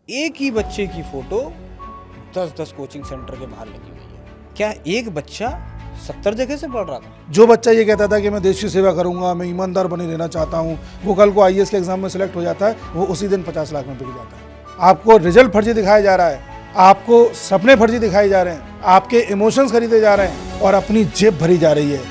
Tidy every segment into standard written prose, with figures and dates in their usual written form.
एक ही बच्चे की फोटो 10-10 कोचिंग सेंटर के बाहर लगी हुई है। क्या एक बच्चा 70 जगह से पढ़ रहा था? जो बच्चा ये कहता था कि मैं देश की सेवा करूंगा, मैं ईमानदार बने रहना चाहता हूँ, वो कल को आईएएस के एग्जाम में सेलेक्ट हो जाता है, वो उसी दिन 50 लाख में बिक जाता है। आपको रिजल्ट फर्जी दिखाया जा रहा है, आपको सपने फर्जी दिखाए जा रहे हैं, आपके इमोशंस खरीदे जा रहे हैं और अपनी जेब भरी जा रही है।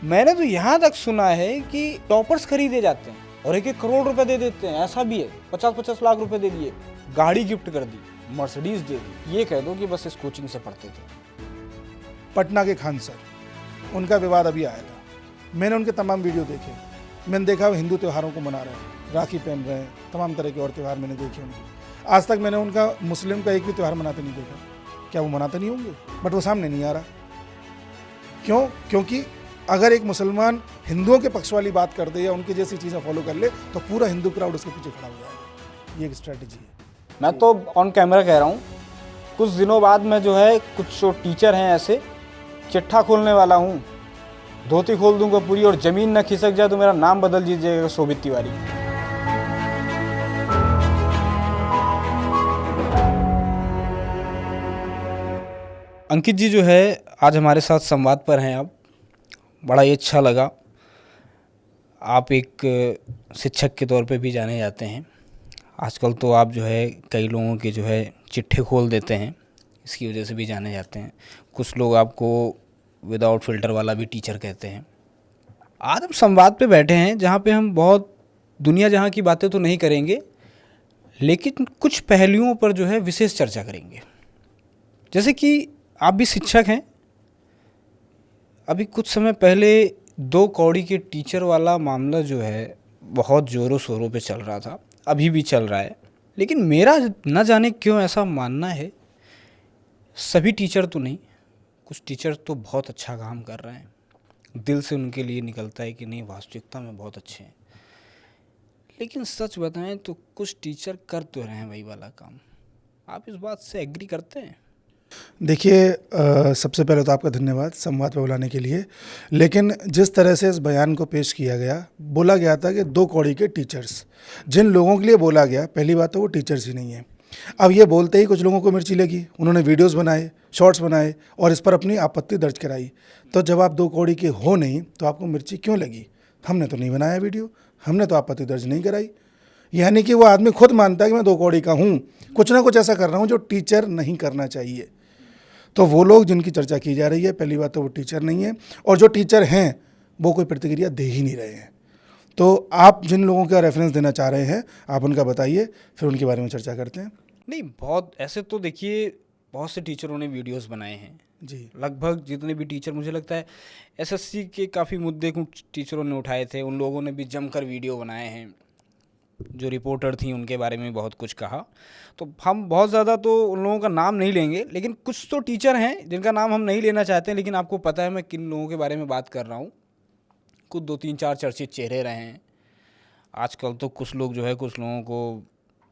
मैंने तो यहाँ तक सुना है कि टॉपर्स खरीदे जाते हैं और 1-1 करोड़ रुपए दे देते हैं। ऐसा भी है, 50-50 लाख रुपए दे दिए, गाड़ी गिफ्ट कर दी, मर्सिडीज दे दी। ये कह दो कि बस इस कोचिंग से पढ़ते थे। पटना के खान सर, उनका विवाद अभी आया था, मैंने उनके तमाम वीडियो देखे। मैंने देखा वो हिंदू त्योहारों को मना रहे हैं, राखी पहन रहे हैं, तमाम तरह के और त्यौहार मैंने देखे उनके। आज तक मैंने उनका मुस्लिम का एक भी त्यौहार मनाते नहीं देखा। क्या वो मनाते नहीं होंगे? बट वो सामने नहीं आ रहा। क्यों? क्योंकि अगर एक मुसलमान हिंदुओं के पक्ष वाली बात कर दे या उनकी जैसी चीज़ें फॉलो कर ले तो पूरा हिंदू क्राउड उसके पीछे खड़ा हो जाएगा। ये एक स्ट्रैटेजी है। मैं तो ऑन कैमरा कह रहा हूँ, कुछ दिनों बाद मैं जो है कुछ जो टीचर हैं ऐसे चिट्ठा खोलने वाला हूँ, धोती खोल दूंगा पूरी और ज़मीन न खिसक जाए तो मेरा नाम बदल दीजिएगा शोभित तिवारी। अंकित जी जो है आज हमारे साथ संवाद पर हैं। आप बड़ा ही अच्छा लगा। आप एक शिक्षक के तौर पे भी जाने जाते हैं। आजकल तो आप जो है कई लोगों के जो है चिट्ठे खोल देते हैं, इसकी वजह से भी जाने जाते हैं। कुछ लोग आपको विदाउट फिल्टर वाला भी टीचर कहते हैं। आज हम संवाद पे बैठे हैं जहाँ पे हम बहुत दुनिया जहाँ की बातें तो नहीं करेंगे, लेकिन कुछ पहलुओं पर जो है विशेष चर्चा करेंगे। जैसे कि आप भी शिक्षक हैं। अभी कुछ समय पहले 2 कौड़ी के टीचर वाला मामला जो है बहुत ज़ोरों शोरों पे चल रहा था, अभी भी चल रहा है। लेकिन मेरा न जाने क्यों ऐसा मानना है, सभी टीचर तो नहीं, कुछ टीचर तो बहुत अच्छा काम कर रहे हैं, दिल से उनके लिए निकलता है कि नहीं वास्तविकता में बहुत अच्छे हैं। लेकिन सच बताएं तो कुछ टीचर कर तो रहे हैं वही वाला काम। आप इस बात से एग्री करते हैं? देखिए, सबसे पहले तो आपका धन्यवाद संवाद पर बुलाने के लिए। लेकिन जिस तरह से इस बयान को पेश किया गया, बोला गया था कि 2 कौड़ी के टीचर्स, जिन लोगों के लिए बोला गया, पहली बात तो वो टीचर्स ही नहीं है। अब ये बोलते ही कुछ लोगों को मिर्ची लगी, उन्होंने वीडियोस बनाए, शॉर्ट्स बनाए और इस पर अपनी आपत्ति दर्ज कराई। तो जब आप 2 कौड़ी के हो नहीं तो आपको मिर्ची क्यों लगी? हमने तो नहीं बनाया वीडियो, हमने तो आपत्ति दर्ज नहीं कराई। यानी कि वो आदमी खुद मानता है कि मैं 2 कौड़ी का हूँ, कुछ ना कुछ ऐसा कर रहा हूँ जो टीचर नहीं करना चाहिए। तो वो लोग जिनकी चर्चा की जा रही है, पहली बात तो वो टीचर नहीं है, और जो टीचर हैं वो कोई प्रतिक्रिया दे ही नहीं रहे हैं। तो आप जिन लोगों का रेफरेंस देना चाह रहे हैं, आप उनका बताइए, फिर उनके बारे में चर्चा करते हैं। नहीं, बहुत ऐसे तो देखिए बहुत से टीचरों ने वीडियोस बनाए हैं जी, लगभग जितने भी टीचर, मुझे लगता है एसएससी के काफ़ी मुद्दे कुछ टीचरों ने उठाए थे, उन लोगों ने भी जमकर वीडियो बनाए हैं। जो रिपोर्टर थी उनके बारे में बहुत कुछ कहा। तो हम बहुत ज़्यादा तो उन लोगों का नाम नहीं लेंगे, लेकिन कुछ तो टीचर हैं जिनका नाम हम नहीं लेना चाहते हैं, लेकिन आपको पता है मैं किन लोगों के बारे में बात कर रहा हूँ। कुछ 2-3-4 चर्चित चेहरे रहे हैं। आजकल तो कुछ लोग जो है, कुछ लोगों को,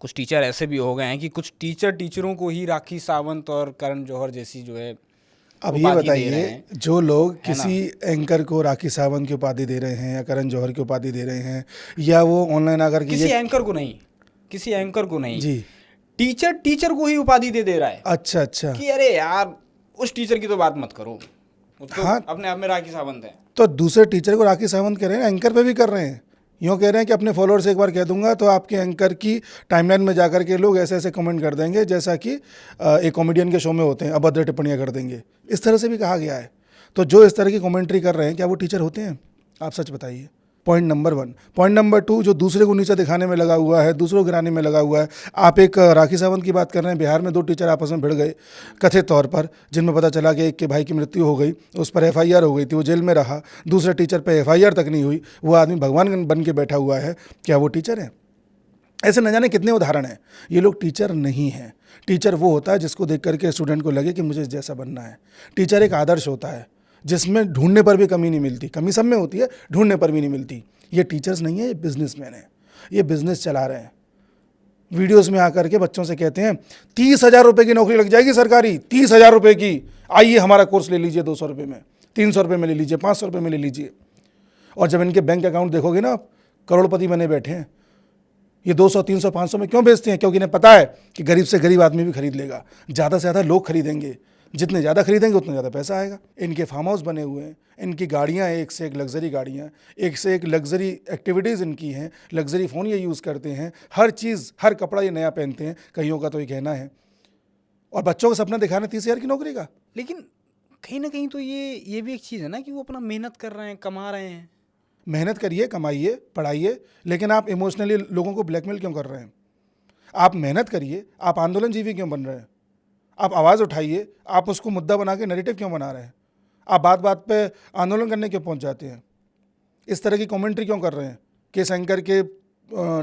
कुछ टीचर ऐसे भी हो गए हैं कि कुछ टीचरों को ही राखी सावंत और करण जौहर जैसी जो है अब ये उपाधि दे रहे बताइए, हैं। जो लोग है ना? किसी एंकर को राखी सावंत की उपाधि दे रहे हैं या करण जौहर की उपाधि दे रहे हैं, या वो ऑनलाइन आकर के किसी एंकर को नहीं, किसी एंकर को नहीं, जी, टीचर को ही उपाधि दे रहा है अच्छा अच्छा, कि अरे यार उस टीचर की तो बात मत करो, वो तो हाँ, अपने आप में राखी सावंत है। तो दूसरे टीचर को राखी सावंत कह रहे हैं, एंकर पे भी कर रहे हैं। यूँ कह रहे हैं कि अपने फॉलोअर से एक बार कह दूंगा तो आपके एंकर की टाइमलाइन में जाकर के लोग ऐसे ऐसे कमेंट कर देंगे, जैसा कि एक कॉमेडियन के शो में होते हैं, अभद्र टिप्पणियां कर देंगे। इस तरह से भी कहा गया है। तो जो इस तरह की कमेंट्री कर रहे हैं, क्या वो टीचर होते हैं? आप सच बताइए। Point number 1। पॉइंट नंबर 2, जो दूसरे को नीचा दिखाने में लगा हुआ है, दूसरों को गिराने में लगा हुआ है। आप एक राखी सावंत की बात कर रहे हैं। बिहार में 2 टीचर आपस में भिड़ गए कथित तौर पर, जिनमें पता चला कि एक के भाई की मृत्यु हो गई, उस पर एफआईआर हो गई थी, वो जेल में रहा। दूसरे टीचर पर एफआईआर तक नहीं हुई, वो आदमी भगवान बन के बैठा हुआ है। क्या वो टीचर है? ऐसे न जाने कितने उदाहरण हैं। ये लोग टीचर नहीं हैं। टीचर वो होता है जिसको देख करके स्टूडेंट को लगे कि मुझे इस जैसा बनना है। टीचर एक आदर्श होता है जिसमें ढूंढने पर भी कमी नहीं मिलती। कमी सब में होती है, ढूंढने पर भी नहीं मिलती। ये टीचर्स नहीं है, ये बिजनेसमैन है। ये बिजनेस चला रहे हैं। वीडियोस में आकर के बच्चों से कहते हैं 30,000 रुपये की नौकरी लग जाएगी सरकारी, 30,000 रुपये की, आइए हमारा कोर्स ले लीजिए, 200 रुपये में, 300 रुपये में ले लीजिए, 500 रुपये में ले लीजिए। और जब इनके बैंक अकाउंट देखोगे ना, आप करोड़पति बने बैठे हैं। ये 200, 300, 500 में क्यों बेचते हैं? क्योंकि इन्हें पता है कि गरीब से गरीब आदमी भी खरीद लेगा, ज़्यादा से ज़्यादा लोग खरीदेंगे, जितने ज़्यादा खरीदेंगे उतना ज़्यादा पैसा आएगा। इनके फार्म हाउस बने हुए हैं, इनकी गाड़ियाँ एक से एक लग्जरी गाड़ियाँ, एक से एक लग्जरी एक्टिविटीज़ इनकी हैं, लग्जरी फ़ोन ये यूज़ करते हैं, हर चीज़, हर कपड़ा ये नया पहनते हैं, कईयों का तो ये कहना है। और बच्चों का सपना दिखाना 30,000 की नौकरी का। लेकिन कहीं ना कहीं तो ये भी एक चीज़ है ना कि वो अपना मेहनत कर रहे हैं, कमा रहे हैं। मेहनत करिए, कमाइए, पढ़ाइए, लेकिन आप इमोशनली लोगों को ब्लैकमेल क्यों कर रहे हैं? आप मेहनत करिए, आप आंदोलनजीवी क्यों बन रहे हैं? आप आवाज़ उठाइए, आप उसको मुद्दा बना के नैरेटिव क्यों बना रहे हैं? आप बात बात पे आंदोलन करने क्यों पहुंच जाते हैं? इस तरह की कमेंट्री क्यों कर रहे हैं कि इस एंकर के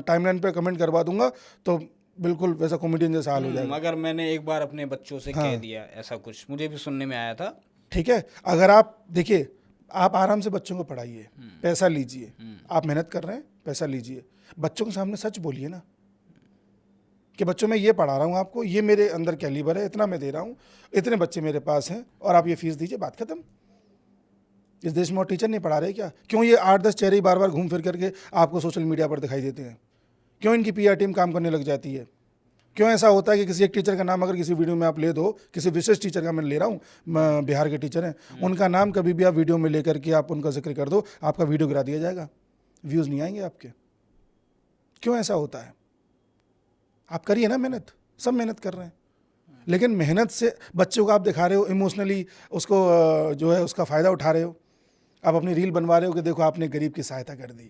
टाइमलाइन पे कमेंट करवा दूंगा तो बिल्कुल वैसा कॉमेडियन जैसा हाल हो जाएगा। मगर मैंने एक बार अपने बच्चों से कह दिया, ऐसा कुछ मुझे भी सुनने में आया था। ठीक है, अगर आप देखिए, आप आराम से बच्चों को पढ़ाइए, पैसा लीजिए, आप मेहनत कर रहे हैं, पैसा लीजिए, बच्चों के सामने सच बोलिए ना कि बच्चों मैं ये पढ़ा रहा हूँ आपको, ये मेरे अंदर कैलिबर है, इतना मैं दे रहा हूँ, इतने बच्चे मेरे पास हैं और आप ये फीस दीजिए, बात खत्म। इस देश में और टीचर नहीं पढ़ा रहे क्या? क्यों ये 8-10 चेहरे बार बार घूम फिर करके आपको सोशल मीडिया पर दिखाई देते हैं? क्यों इनकी पीआर टीम काम करने लग जाती है? क्यों ऐसा होता है कि किसी एक टीचर का नाम अगर किसी वीडियो में आप ले दो, किसी विशेष टीचर का मैं ले रहा हूँ, बिहार के टीचर हैं, उनका नाम कभी भी आप वीडियो में लेकर के आप उनका जिक्र कर दो, आपका वीडियो गिरा दिया जाएगा, व्यूज़ नहीं आएंगे आपके। क्यों ऐसा होता है? आप करिए ना मेहनत, सब मेहनत कर रहे हैं, लेकिन मेहनत से बच्चों को आप दिखा रहे हो इमोशनली, उसको जो है उसका फ़ायदा उठा रहे हो। आप अपनी रील बनवा रहे हो कि देखो आपने गरीब की सहायता कर दी,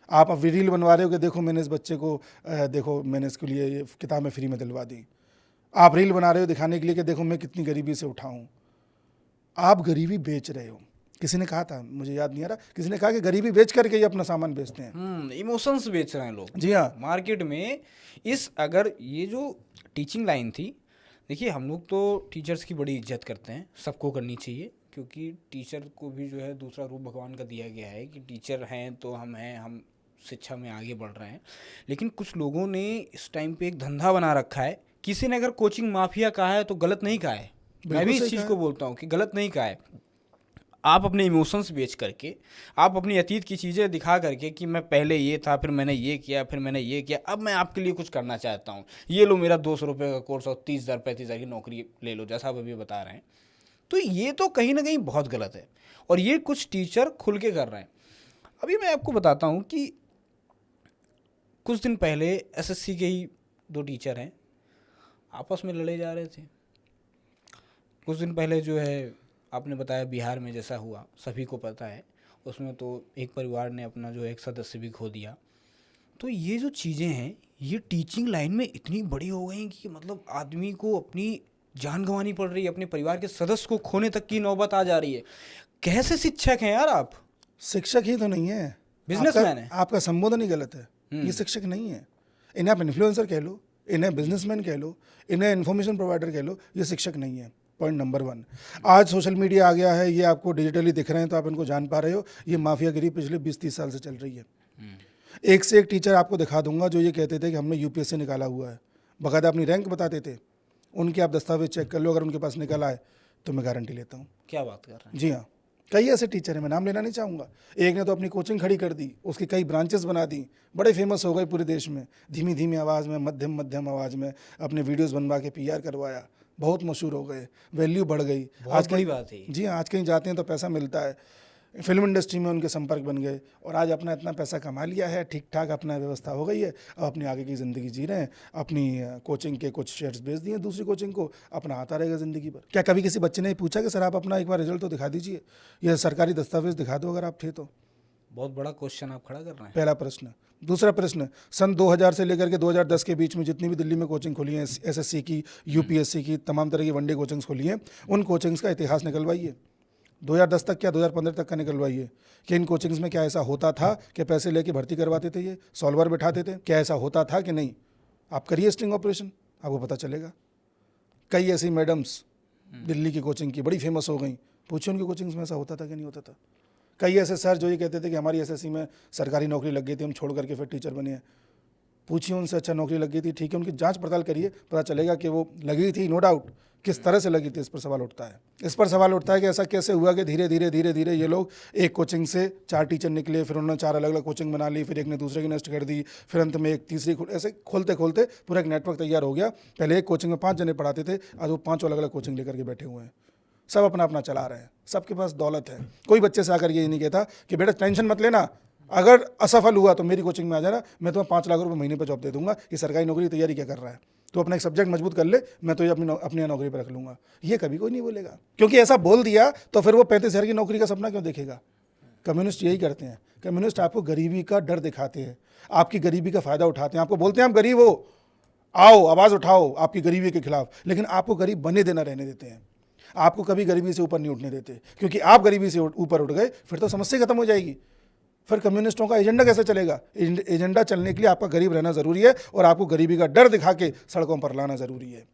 आप अब रील बनवा रहे हो कि देखो मैंने इस बच्चे को देखो मैंने इसके लिए ये किताबें फ्री में दिलवा दी। आप रील बना रहे हो दिखाने के लिए कि देखो मैं कितनी गरीबी से उठा हूँ। आप गरीबी बेच रहे हो। किसी ने कहा था, मुझे याद नहीं आ रहा, किसी ने कहा कि गरीबी बेच करके ये अपना सामान बेचते हैं। इमोशंस बेच रहे हैं लोग। जी हाँ, मार्केट में अगर ये जो टीचिंग लाइन थी, देखिए हम लोग तो टीचर्स की बड़ी इज्जत करते हैं, सबको करनी चाहिए, क्योंकि टीचर को भी जो है दूसरा रूप भगवान का दिया गया है कि टीचर हैं तो हम हैं, हम शिक्षा में आगे बढ़ रहे हैं। लेकिन कुछ लोगों ने इस टाइम पे एक धंधा बना रखा है। किसी ने अगर कोचिंग माफिया कहा है तो गलत नहीं कहा है, मैं भी इस चीज़ को बोलता हूँ कि गलत नहीं कहा है। आप अपने इमोशंस बेच करके, आप अपनी अतीत की चीज़ें दिखा करके कि मैं पहले ये था, फिर मैंने ये किया, फिर मैंने ये किया, अब मैं आपके लिए कुछ करना चाहता हूँ, ये लो मेरा 200 रुपये का कोर्स और 30,000 35,000 की नौकरी ले लो, जैसा आप अभी बता रहे हैं। तो ये तो कहीं ना कहीं बहुत गलत है और ये कुछ टीचर खुल के कर रहे हैं। अभी मैं आपको बताता हूँ कि कुछ दिन पहले एसएससी के ही 2 टीचर हैं, आपस में लड़े जा रहे थे। कुछ दिन पहले जो है आपने बताया बिहार में जैसा हुआ, सभी को पता है, उसमें तो एक परिवार ने अपना जो एक सदस्य भी खो दिया। तो ये जो चीज़ें हैं ये टीचिंग लाइन में इतनी बड़ी हो गई कि मतलब आदमी को अपनी जान गंवानी पड़ रही है, अपने परिवार के सदस्य को खोने तक की नौबत आ जा रही है। कैसे शिक्षक हैं यार आप? शिक्षक ही तो नहीं है, बिजनेसमैन है। आपका संबोधन ही गलत है। ये शिक्षक नहीं है, इन्हें आप इन्फ्लुएंसर कह लो, इन्हें बिजनेसमैन कह लो, इन्हें इन्फॉर्मेशन प्रोवाइडर कह लो, ये शिक्षक नहीं है। पॉइंट नंबर 1, आज सोशल मीडिया आ गया है, ये आपको डिजिटली दिख रहे हैं तो आप इनको जान पा रहे हो। ये माफियागिरी पिछले 20-30 साल से चल रही है। एक से एक टीचर आपको दिखा दूंगा जो ये कहते थे कि हमने यूपीएससी निकाला हुआ है, बाकायदा अपनी रैंक बताते थे। उनके आप दस्तावेज चेक कर लो, अगर उनके पास निकल आए तो मैं गारंटी लेता हूँ। क्या बात कर रहे हैं? जी हाँ, कई ऐसे टीचर हैं, मैं नाम लेना नहीं चाहूँगा। एक ने तो अपनी कोचिंग खड़ी कर दी, उसकी कई ब्रांचेस बना दी, बड़े फेमस हो गए पूरे देश में, धीमी धीमी आवाज़ में, मध्यम मध्यम आवाज़ में अपने वीडियोस बनवा के पीआर करवाया, बहुत मशहूर हो गए, वैल्यू बढ़ गई। आज बड़ी बात है। जी हाँ, आज कहीं जाते हैं तो पैसा मिलता है, फिल्म इंडस्ट्री में उनके संपर्क बन गए और आज अपना इतना पैसा कमा लिया है, ठीक ठाक अपना व्यवस्था हो गई है, अब अपनी आगे की ज़िंदगी जी रहे हैं। अपनी कोचिंग के कुछ शेयर्स बेच दिए दूसरी कोचिंग को, अपना आता रहेगा ज़िंदगी भर। क्या कभी किसी बच्चे ने पूछा कि सर आप अपना एक बार रिजल्ट तो दिखा दीजिए, या सरकारी दस्तावेज दिखा दो अगर आप थे तो? बहुत बड़ा क्वेश्चन आप खड़ा कर रहे हैं। पहला प्रश्न। दूसरा प्रश्न, सन 2000 से लेकर के 2010 के बीच में जितनी भी दिल्ली में कोचिंग खोली है, एसएससी की, यूपीएससी की, तमाम तरह की वनडे कोचिंग्स खोली हैं, उन कोचिंग्स का इतिहास निकलवाइए। 2010 तक क्या 2015 तक का निकलवाइए कि इन कोचिंग्स में क्या ऐसा होता था कि पैसे लेके भर्ती करवाते थे, ये सॉल्वर बैठाते थे, क्या ऐसा होता था कि नहीं? आप करिए स्टिंग ऑपरेशन, आपको पता चलेगा। कई ऐसी मैडम्स दिल्ली की कोचिंग की बड़ी फेमस हो गई, पूछिए उनकी कोचिंग्स में ऐसा होता था कि नहीं होता था। कई ऐसे सर जो ये कहते थे कि हमारी एसएससी में सरकारी नौकरी लग गई थी, हम छोड़ करके फिर टीचर बने हैं, पूछिए उनसे, अच्छा नौकरी लग गई थी, ठीक है, उनकी जांच पड़ताल करिए, पता चलेगा कि वो लगी थी नो डाउट, किस तरह से लगी थी, इस पर सवाल उठता है। इस पर सवाल उठता है कि ऐसा कैसे हुआ कि धीरे धीरे धीरे धीरे ये लोग एक कोचिंग से 4 टीचर निकले, फिर उन्होंने 4 अलग अलग कोचिंग बना ली, फिर एक ने दूसरे की नष्ट कर दी, फिर अंत में एक तीसरी, ऐसे खोलते खोलते पूरा एक नेटवर्क तैयार हो गया। पहले एक कोचिंग में 5 जने पढ़ाते थे, आज वो 5 अलग अलग कोचिंग लेकर के बैठे हुए हैं। सब अपना अपना चला रहे हैं, सबके पास दौलत है। कोई बच्चे से आकर ये नहीं कहता कि बेटा टेंशन मत लेना, अगर असफल हुआ तो मेरी कोचिंग में आ जाना, मैं तुम्हें 5 लाख रुपये महीने पर जॉब दे दूंगा, ये सरकारी नौकरी की तैयारी क्या कर रहा है, तो अपना एक सब्जेक्ट मजबूत कर ले, मैं तो ये अपनी नौकरी पर रख लूंगा। ये कभी कोई नहीं बोलेगा, क्योंकि ऐसा बोल दिया तो फिर वो 35,000 की नौकरी का सपना क्यों देखेगा। कम्युनिस्ट यही करते हैं। कम्युनिस्ट आपको गरीबी का डर दिखाते हैं, आपकी गरीबी का फ़ायदा उठाते हैं, आपको बोलते हैं आप गरीब हो, आओ आवाज़ उठाओ आपकी गरीबी के खिलाफ, लेकिन आपको गरीब बने देना रहने देते हैं। आपको कभी गरीबी से ऊपर नहीं उठने देते, क्योंकि आप गरीबी से ऊपर उठ गए फिर तो समस्या खत्म हो जाएगी। फिर कम्युनिस्टों का एजेंडा कैसे चलेगा। एजेंडा चलने के लिए आपका गरीब रहना ज़रूरी है और आपको गरीबी का डर दिखा के सड़कों पर लाना ज़रूरी है,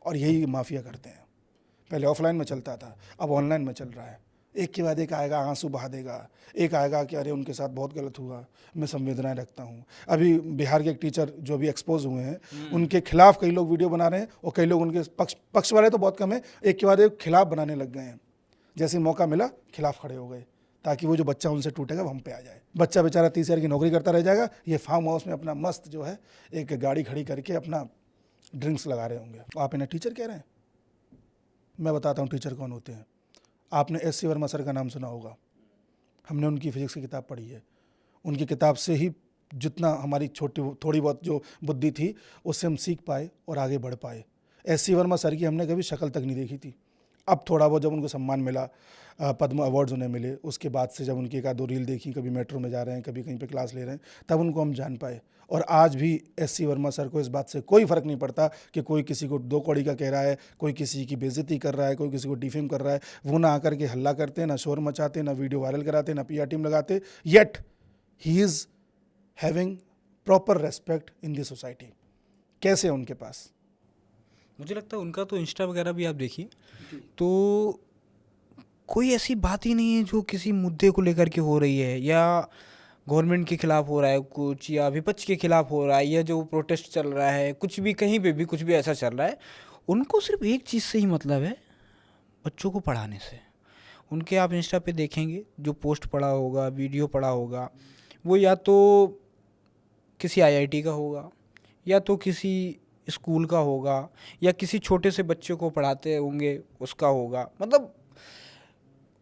और यही माफिया करते हैं। पहले ऑफलाइन में चलता था, अब ऑनलाइन में चल रहा है। एक के बाद एक आएगा, आंसू बहा देगा, एक आएगा कि अरे उनके साथ बहुत गलत हुआ, मैं संवेदनाएं रखता हूँ। अभी बिहार के एक टीचर जो अभी एक्सपोज हुए हैं, उनके खिलाफ कई लोग वीडियो बना रहे हैं, और कई लोग उनके पक्ष वाले तो बहुत कम है, एक के बाद एक खिलाफ बनाने लग गए हैं। जैसे मौका मिला खिलाफ खड़े हो गए, ताकि वो जो बच्चा उनसे टूटेगा वो हम पे आ जाए। बच्चा बेचारा 30,000 की नौकरी करता रह जाएगा, ये फार्म हाउस में अपना मस्त जो है एक गाड़ी खड़ी करके अपना ड्रिंक्स लगा रहे होंगे। आप इन्हें टीचर कह रहे हैं। मैं बताता हूँ टीचर कौन होते हैं। आपने एस.सी. वर्मा सर का नाम सुना होगा, हमने उनकी फिजिक्स की किताब पढ़ी है। उनकी किताब से ही जितना हमारी थोड़ी बहुत जो बुद्धि थी उससे हम सीख पाए और आगे बढ़ पाए। एस.सी. वर्मा सर की हमने कभी शक्ल तक नहीं देखी थी। अब थोड़ा बहुत जब उनको सम्मान मिला, पद्म अवार्ड्स उन्हें मिले, उसके बाद से जब उनकी 1-2 रील देखी, कभी मेट्रो में जा रहे हैं, कभी कहीं पे क्लास ले रहे हैं, तब उनको हम जान पाए। और आज भी एस.सी. वर्मा सर को इस बात से कोई फ़र्क नहीं पड़ता कि कोई किसी को 2 कौड़ी का कह रहा है, कोई किसी की बेइज्जती कर रहा है, कोई किसी को डिफेम कर रहा है। वो ना आकर के हल्ला करते, ना शोर मचाते, ना वीडियो वायरल कराते, ना PR टीम लगाते, yet he is having proper respect in the society. कैसे है उनके पास? मुझे लगता है उनका तो इंस्टा वगैरह भी आप देखिए तो कोई ऐसी बात ही नहीं है जो किसी मुद्दे को लेकर के हो रही है, या गवर्नमेंट के खिलाफ हो रहा है कुछ, या विपक्ष के खिलाफ हो रहा है, या जो प्रोटेस्ट चल रहा है, कुछ भी कहीं पे भी कुछ भी ऐसा चल रहा है, उनको सिर्फ एक चीज़ से ही मतलब है, बच्चों को पढ़ाने से। उनके आप इंस्टा पे देखेंगे जो पोस्ट पड़ा होगा, वीडियो पड़ा होगा, वो या तो किसी IIT का होगा, या तो किसी स्कूल का होगा, या किसी छोटे से बच्चे को पढ़ाते होंगे उसका होगा। मतलब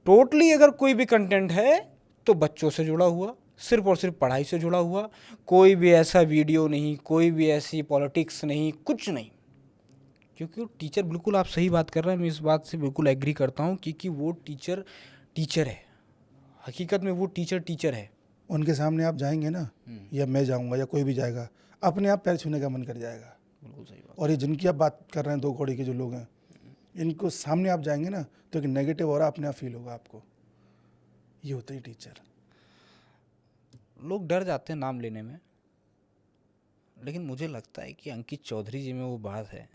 टोटली अगर कोई भी कंटेंट है तो बच्चों से जुड़ा हुआ, सिर्फ और सिर्फ पढ़ाई से जुड़ा हुआ, कोई भी ऐसा वीडियो नहीं, कोई भी ऐसी पॉलिटिक्स नहीं, कुछ नहीं। क्योंकि वो टीचर, बिल्कुल आप सही बात कर रहे हैं, मैं इस बात से बिल्कुल एग्री करता हूँ, क्योंकि वो टीचर है, हकीकत में वो टीचर है। उनके सामने आप जाएंगे ना, या मैं जाऊंगा या कोई भी जाएगा, अपने आप पैर छूने का मन कर जाएगा। बिल्कुल सही बात। और ये जिनकी आप बात कर रहे हैं 2 कौड़ी के जो लोग हैं, इनको सामने आप जाएंगे ना तो एक नेगेटिव ऑरा अपने आप फील होगा आपको। ये होते ही टीचर। लोग डर जाते हैं नाम लेने में, लेकिन मुझे लगता है कि अंकित चौधरी जी में वो बात है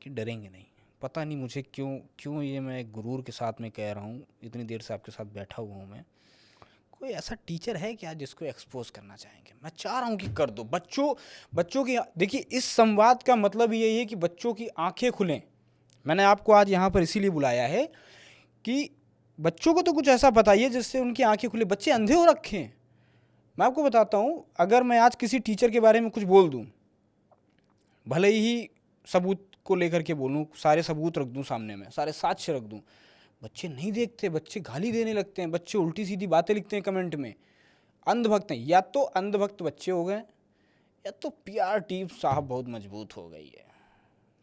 कि डरेंगे नहीं। पता नहीं मुझे क्यों ये मैं गुरूर के साथ में कह रहा हूँ, इतनी देर से आपके साथ बैठा हुआ हूँ मैं। कोई ऐसा टीचर है क्या जिसको एक्सपोज करना चाहेंगे? मैं चाह रहा हूँ कि कर दो। बच्चों की, देखिए इस संवाद का मतलब यही है कि बच्चों की आंखें खुलें। मैंने आपको आज यहाँ पर इसीलिए बुलाया है कि बच्चों को तो कुछ ऐसा बताइए जिससे उनकी आंखें खुले। बच्चे अंधे हो रखे हैं। मैं आपको बताता हूँ, अगर मैं आज किसी टीचर के बारे में कुछ बोल दूँ, भले ही सबूत को लेकर के बोलूँ, सारे सबूत रख दूँ सामने में, सारे साक्ष्य रख दूँ, बच्चे नहीं देखते, बच्चे गाली देने लगते हैं, बच्चे उल्टी सीधी बातें लिखते हैं कमेंट में। अंधभक्त हैं, या तो अंधभक्त बच्चे हो गए, या तो PR टीम साहब बहुत मजबूत हो गई है,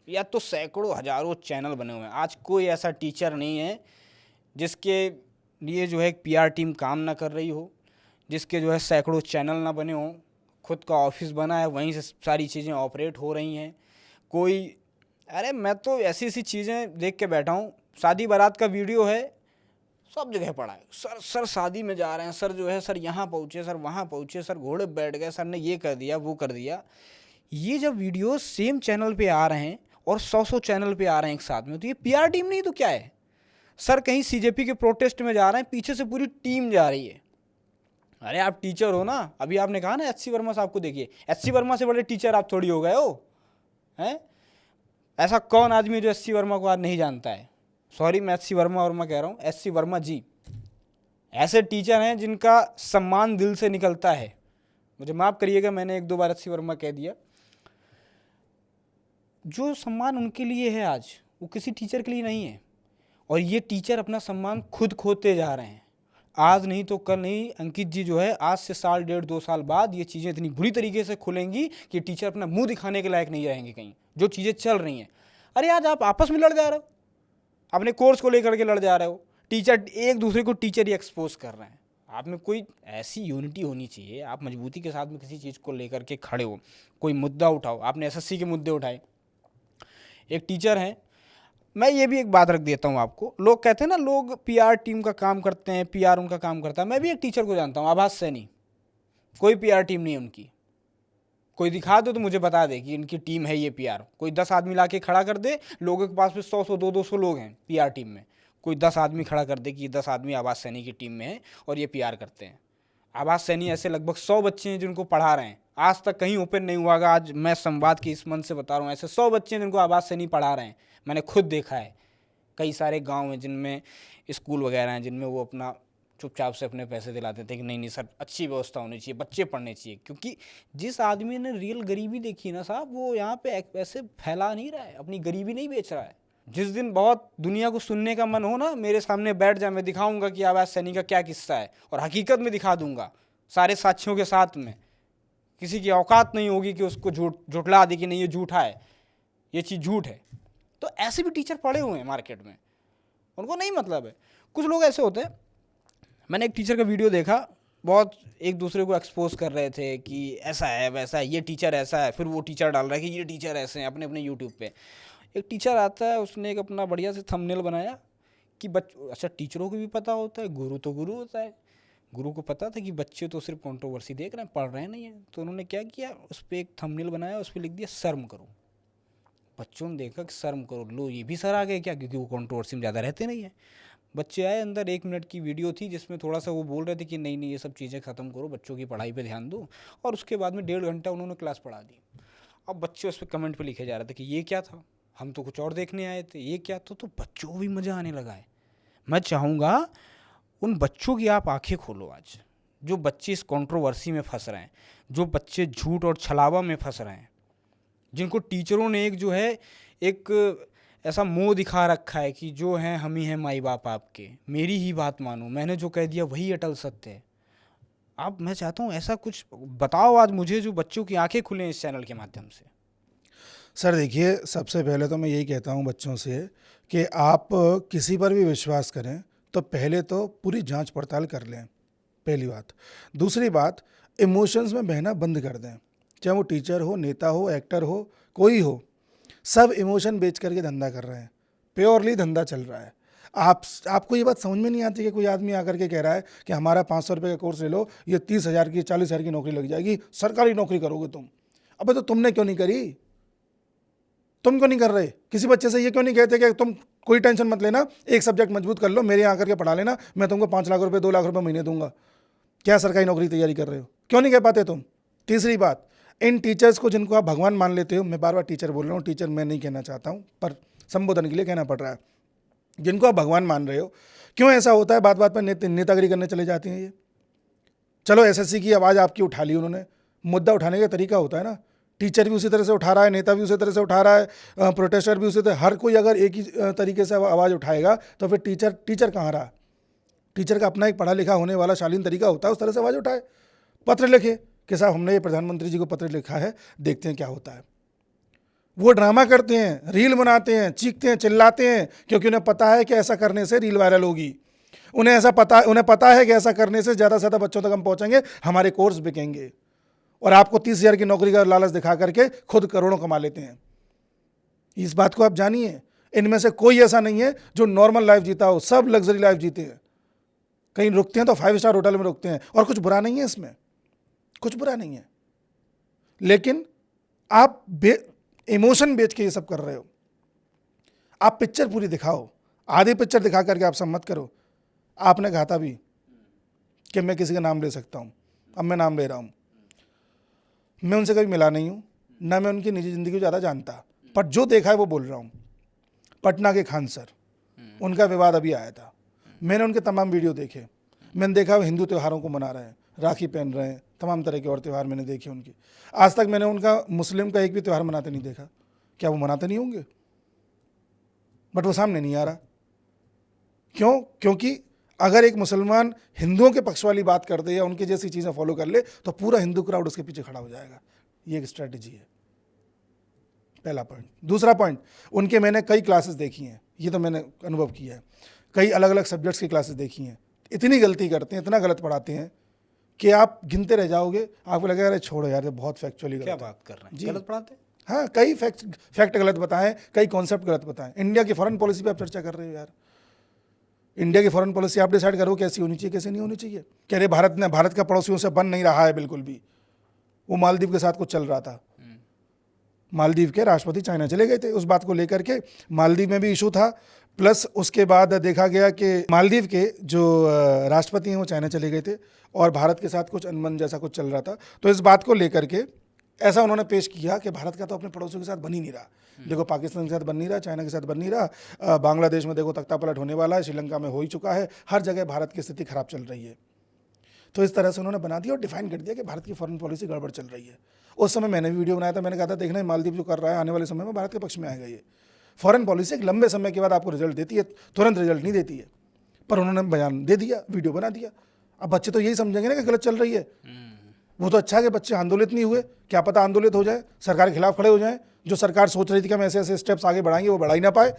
या तो सैकड़ों हजारों चैनल बने हुए हैं। आज कोई ऐसा टीचर नहीं है जिसके लिए जो है PR टीम काम ना कर रही हो, जिसके जो है सैकड़ों चैनल ना बने हों, खुद का ऑफिस बना है, वहीं से सारी चीज़ें ऑपरेट हो रही हैं। कोई, अरे मैं तो ऐसी चीज़ें देख के बैठा हूँ, शादी बारात का वीडियो है, सब जगह पड़ा है, सर शादी में जा रहे हैं, सर जो है सर यहाँ पहुँचे, सर वहाँ पहुँचे, सर घोड़े बैठ गए, सर ने ये कर दिया वो कर दिया। ये जब वीडियो सेम चैनल पे आ रहे हैं और 100 चैनल पे आ रहे हैं एक साथ में, तो ये PR टीम नहीं तो क्या है? सर कहीं CJP के प्रोटेस्ट में जा रहे हैं, पीछे से पूरी टीम जा रही है। अरे आप टीचर हो ना, अभी आपने कहा ना H.C. वर्मा साहब को देखिए, H.C. वर्मा से बड़े टीचर आप थोड़ी हो गए हो हैं। ऐसा कौन आदमी है जो एस सी वर्मा को आज नहीं जानता है? सॉरी, मैं एस सी वर्मा कह रहा हूँ, एस सी वर्मा जी ऐसे टीचर हैं जिनका सम्मान दिल से निकलता है। मुझे माफ़ करिएगा, मैंने एक दो बार एस सी वर्मा कह दिया। जो सम्मान उनके लिए है आज, वो किसी टीचर के लिए नहीं है। और ये टीचर अपना सम्मान खुद खोते जा रहे हैं। आज नहीं तो कल नहीं, अंकित जी जो है, आज से साल डेढ़ 2 साल बाद ये चीज़ें इतनी बुरी तरीके से खुलेंगी कि टीचर अपना मुंह दिखाने के लायक नहीं रहेंगे कहीं, जो चीज़ें चल रही हैं। अरे आज आप आपस में लड़ जा रहे हो, अपने कोर्स को लेकर के लड़ जा रहे हो, टीचर एक दूसरे को टीचर ही एक्सपोज कर रहे हैं। आप में कोई ऐसी यूनिटी होनी चाहिए, आप मजबूती के साथ में किसी चीज़ को लेकर के खड़े हो, कोई मुद्दा उठाओ। आपने एसएससी के मुद्दे उठाए, एक टीचर हैं। मैं ये भी एक बात रख देता हूँ आपको, लोग कहते हैं ना लोग पीआर टीम का काम करते हैं, पीआर उनका काम करता है। मैं भी एक टीचर को जानता हूँ, आभास सैनी, कोई पीआर टीम नहीं है उनकी। कोई दिखा दो तो मुझे बता दे कि इनकी टीम है ये पीआर। कोई 10 आदमी ला के खड़ा कर दे, लोगों के पास में 100 200 लोग हैं पीआर टीम में, कोई 10 आदमी खड़ा कर दे कि 10 आदमी आभास सैनी की टीम में है और ये पीआर करते हैं। आभास सैनी ऐसे लगभग 100 बच्चे हैं जिनको पढ़ा रहे हैं, आज तक कहीं ओपन नहीं हुआ। आज मैं संवाद के इस मन से बता रहा हूँ, ऐसे 100 बच्चे हैं जिनको आभास सैनी पढ़ा रहे हैं। मैंने खुद देखा है। कई सारे गांव हैं जिनमें स्कूल वगैरह हैं, जिनमें वो अपना चुपचाप से अपने पैसे दिलाते थे कि नहीं नहीं सर, अच्छी व्यवस्था होनी चाहिए, बच्चे पढ़ने चाहिए। क्योंकि जिस आदमी ने रियल गरीबी देखी ना साहब, वो यहाँ पे पैसे फैला नहीं रहा है, अपनी गरीबी नहीं बेच रहा है। जिस दिन बहुत दुनिया को सुनने का मन हो ना, मेरे सामने बैठ जाए, मैं दिखाऊंगा कि आवाज़ सैनी का क्या किस्सा है, और हकीकत में दिखा दूंगा सारे साथियों के साथ में। किसी की औकात नहीं होगी कि उसको झुठला दे कि नहीं ये झूठा है, ये चीज़ झूठ है। तो ऐसे भी टीचर पड़े हुए हैं मार्केट में, उनको नहीं मतलब है। कुछ लोग ऐसे होते हैं, मैंने एक टीचर का वीडियो देखा, बहुत एक दूसरे को एक्सपोज कर रहे थे कि ऐसा है वैसा है, ये टीचर ऐसा है, फिर वो टीचर डाल रहा है कि ये टीचर ऐसे हैं अपने यूट्यूब पे। एक टीचर आता है, उसने एक अपना बढ़िया से थंबनेल बनाया कि अच्छा टीचरों को भी पता होता है, गुरु तो गुरु होता है। गुरु को पता था कि बच्चे तो सिर्फ कंट्रोवर्सी देख रहे हैं, पढ़ रहे नहीं हैं। तो उन्होंने क्या किया, उस पर एक थंबनेल बनाया, उस पर लिख दिया शर्म करो। बच्चों ने देखा कि शर्म करो, लो ये भी सर आ गए क्या, क्योंकि वो कंट्रोवर्सी में ज़्यादा रहते नहीं हैं। बच्चे आए अंदर, 1 मिनट की वीडियो थी जिसमें थोड़ा सा वो बोल रहे थे कि नहीं नहीं ये सब चीज़ें ख़त्म करो, बच्चों की पढ़ाई पे ध्यान दो। और उसके बाद में 1.5 घंटा उन्होंने क्लास पढ़ा दी। अब बच्चे उस पर कमेंट पे लिखे जा रहे थे कि ये क्या था, हम तो कुछ और देखने आए थे, ये क्या था। तो बच्चों को भी मज़ा आने लगा है। मैं चाहूँगा उन बच्चों की आप आंखें खोलो आज, जो बच्चे इस कंट्रोवर्सी में फंस रहे हैं, जो बच्चे झूठ और छलावा में फंस रहे हैं, जिनको टीचरों ने एक जो है एक ऐसा मोह दिखा रखा है कि जो हैं हम ही हैं माई बाप आपके, मेरी ही बात मानो, मैंने जो कह दिया वही अटल सत्य है। आप, मैं चाहता हूँ ऐसा कुछ बताओ आज मुझे, जो बच्चों की आंखें खुलें इस चैनल के माध्यम से। सर देखिए, सबसे पहले तो मैं यही कहता हूँ बच्चों से कि आप किसी पर भी विश्वास करें तो पहले तो पूरी जांच पड़ताल कर लें, पहली बात। दूसरी बात, इमोशंस में बहना बंद कर दें। चाहे वो टीचर हो, नेता हो, एक्टर हो, कोई हो, सब इमोशन बेच करके धंधा कर रहे हैं, प्योरली धंधा चल रहा है। आपको ये बात समझ में नहीं आती कि कोई आदमी आकर के कह रहा है कि हमारा 500 रुपये का कोर्स ले लो, ये 30,000 की 40,000 की नौकरी लग जाएगी, सरकारी नौकरी करोगे तुम। अबे तो तुमने क्यों नहीं करी, तुम क्यों नहीं कर रहे? किसी बच्चे से ये क्यों नहीं कहते कि तुम कोई टेंशन मत लेना, एक सब्जेक्ट मजबूत कर लो, मेरे यहाँ आकर के पढ़ा लेना, मैं तुमको 5 लाख रुपये 2 लाख रुपये महीने दूंगा। क्या सरकारी नौकरी की तैयारी कर रहे हो? क्यों नहीं कह पाते तुम? तीसरी बात, इन टीचर्स को जिनको आप भगवान मान लेते हो, मैं बार बार टीचर बोल रहा हूँ, टीचर मैं नहीं कहना चाहता हूँ पर संबोधन के लिए कहना पड़ रहा है, जिनको आप भगवान मान रहे हो, क्यों ऐसा होता है बात बात पर नेतागिरी करने चले जाती हैं ये? चलो एसएससी की आवाज़ आपकी उठा ली उन्होंने, मुद्दा उठाने का तरीका होता है ना, टीचर भी उसी तरह से उठा रहा है, नेता भी उसी तरह से उठा रहा है, प्रोटेस्टर भी उसी तरह, हर कोई अगर एक ही तरीके से आवाज़ उठाएगा तो फिर टीचर कहाँ रहा? टीचर का अपना एक पढ़ा लिखा होने वाला शालीन तरीका होता है, उस तरह से आवाज़ उठाए, पत्र लिखे कि साहब हमने ये प्रधानमंत्री जी को पत्र लिखा है, देखते हैं क्या होता है। वो ड्रामा करते हैं, रील बनाते हैं, चीखते हैं, चिल्लाते हैं, क्योंकि उन्हें पता है कि ऐसा करने से रील वायरल होगी। उन्हें पता है कि ऐसा करने से ज़्यादा से ज़्यादा बच्चों तक हम पहुँचेंगे, हमारे कोर्स बिकेंगे, और आपको 30,000 की नौकरी का लालच दिखा करके खुद करोड़ों कमा लेते हैं। इस बात को आप जानिए, इनमें से कोई ऐसा नहीं है जो नॉर्मल लाइफ जीता हो, सब लग्जरी लाइफ जीते हैं। कहीं रुकते हैं तो 5 स्टार होटल में रुकते हैं, और कुछ बुरा नहीं है इसमें, कुछ बुरा नहीं है। लेकिन आप इमोशन बेच के ये सब कर रहे हो। आप पिक्चर पूरी दिखाओ, आधी पिक्चर दिखा करके आप सब मत करो। आपने कहा था भी कि मैं किसी का नाम ले सकता हूँ, अब मैं नाम ले रहा हूँ। मैं उनसे कभी मिला नहीं हूँ, ना मैं उनकी निजी ज़िंदगी को ज़्यादा जानता, पर जो देखा है वो बोल रहा हूँ। पटना के खान सर, उनका विवाद अभी आया था, मैंने उनके तमाम वीडियो देखे। मैंने देखा वो हिंदू त्योहारों को मना रहे हैं, राखी पहन रहे हैं, तमाम तरह के और त्यौहार मैंने देखे उनके। आज तक मैंने उनका मुस्लिम का एक भी त्यौहार मनाते नहीं देखा। क्या वो मनाते नहीं होंगे? बट वो सामने नहीं आ रहा। क्यों? क्योंकि अगर एक मुसलमान हिंदुओं के पक्ष वाली बात कर दे या उनकी जैसी चीज़ें फॉलो कर ले तो पूरा हिंदू क्राउड उसके पीछे खड़ा हो जाएगा। ये एक स्ट्रैटेजी है, पहला पॉइंट। दूसरा पॉइंट, उनके मैंने कई क्लासेस देखी हैं, ये तो मैंने अनुभव किया है, कई अलग अलग सब्जेक्ट्स की क्लासेस देखी हैं। इतनी गलती करते हैं, इतना गलत पढ़ाते हैं कि आप गिनते रह जाओगे, आपको लगेगा अरे छोड़ो यार, ये बहुत फैक्चुअली गलत क्या है। बात कर रहे हैं, जी। गलत पढ़ाते हैं? हाँ, कई फैक्ट गलत बताएं, कई कॉन्सेप्ट गलत बताएं। इंडिया की फॉरेन पॉलिसी पे आप चर्चा कर रहे हो यार। इंडिया की फॉरेन पॉलिसी आप डिसाइड करो कैसी होनी चाहिए, कैसे नहीं होनी चाहिए। कह रहे भारत का पड़ोसियों से बन नहीं रहा है बिल्कुल भी। वो मालदीव के साथ कुछ चल रहा था, मालदीव के राष्ट्रपति चाइना चले गए थे, उस बात को लेकर के मालदीव में भी इशू था। प्लस उसके बाद देखा गया कि मालदीव के जो राष्ट्रपति हैं वो चाइना चले गए थे और भारत के साथ कुछ अनबन जैसा कुछ चल रहा था। तो इस बात को लेकर के ऐसा उन्होंने पेश किया कि भारत का तो अपने पड़ोसियों के साथ बन ही नहीं रहा। देखो पाकिस्तान के साथ बन नहीं रहा, चाइना के साथ बन नहीं रहा, बांग्लादेश में देखो तख्ता पलट होने वाला है, श्रीलंका में हो ही चुका है, हर जगह भारत की स्थिति खराब चल रही है। तो इस तरह से उन्होंने बना दिया और डिफाइन कर दिया कि भारत की फॉरेन पॉलिसी गड़बड़ चल रही है। उस समय मैंने भी वीडियो बनाया था, मैंने कहा था देखना है मालदीव जो कर रहा है आने वाले समय में भारत के पक्ष में आएगा। ये फॉरेन पॉलिसी एक लंबे समय के बाद आपको रिजल्ट देती है, तुरंत रिजल्ट नहीं देती है, पर उन्होंने बयान दे दिया, वीडियो बना दिया। अब बच्चे तो यही समझेंगे ना कि गलत चल रही है। वो तो अच्छा है कि बच्चे आंदोलित नहीं हुए, क्या पता आंदोलित हो जाए, सरकार के खिलाफ खड़े हो जाएं। जो सरकार सोच रही थी कि हम ऐसे ऐसे स्टेप्स आगे बढ़ाएंगे वो बढ़ा ही ना पाए,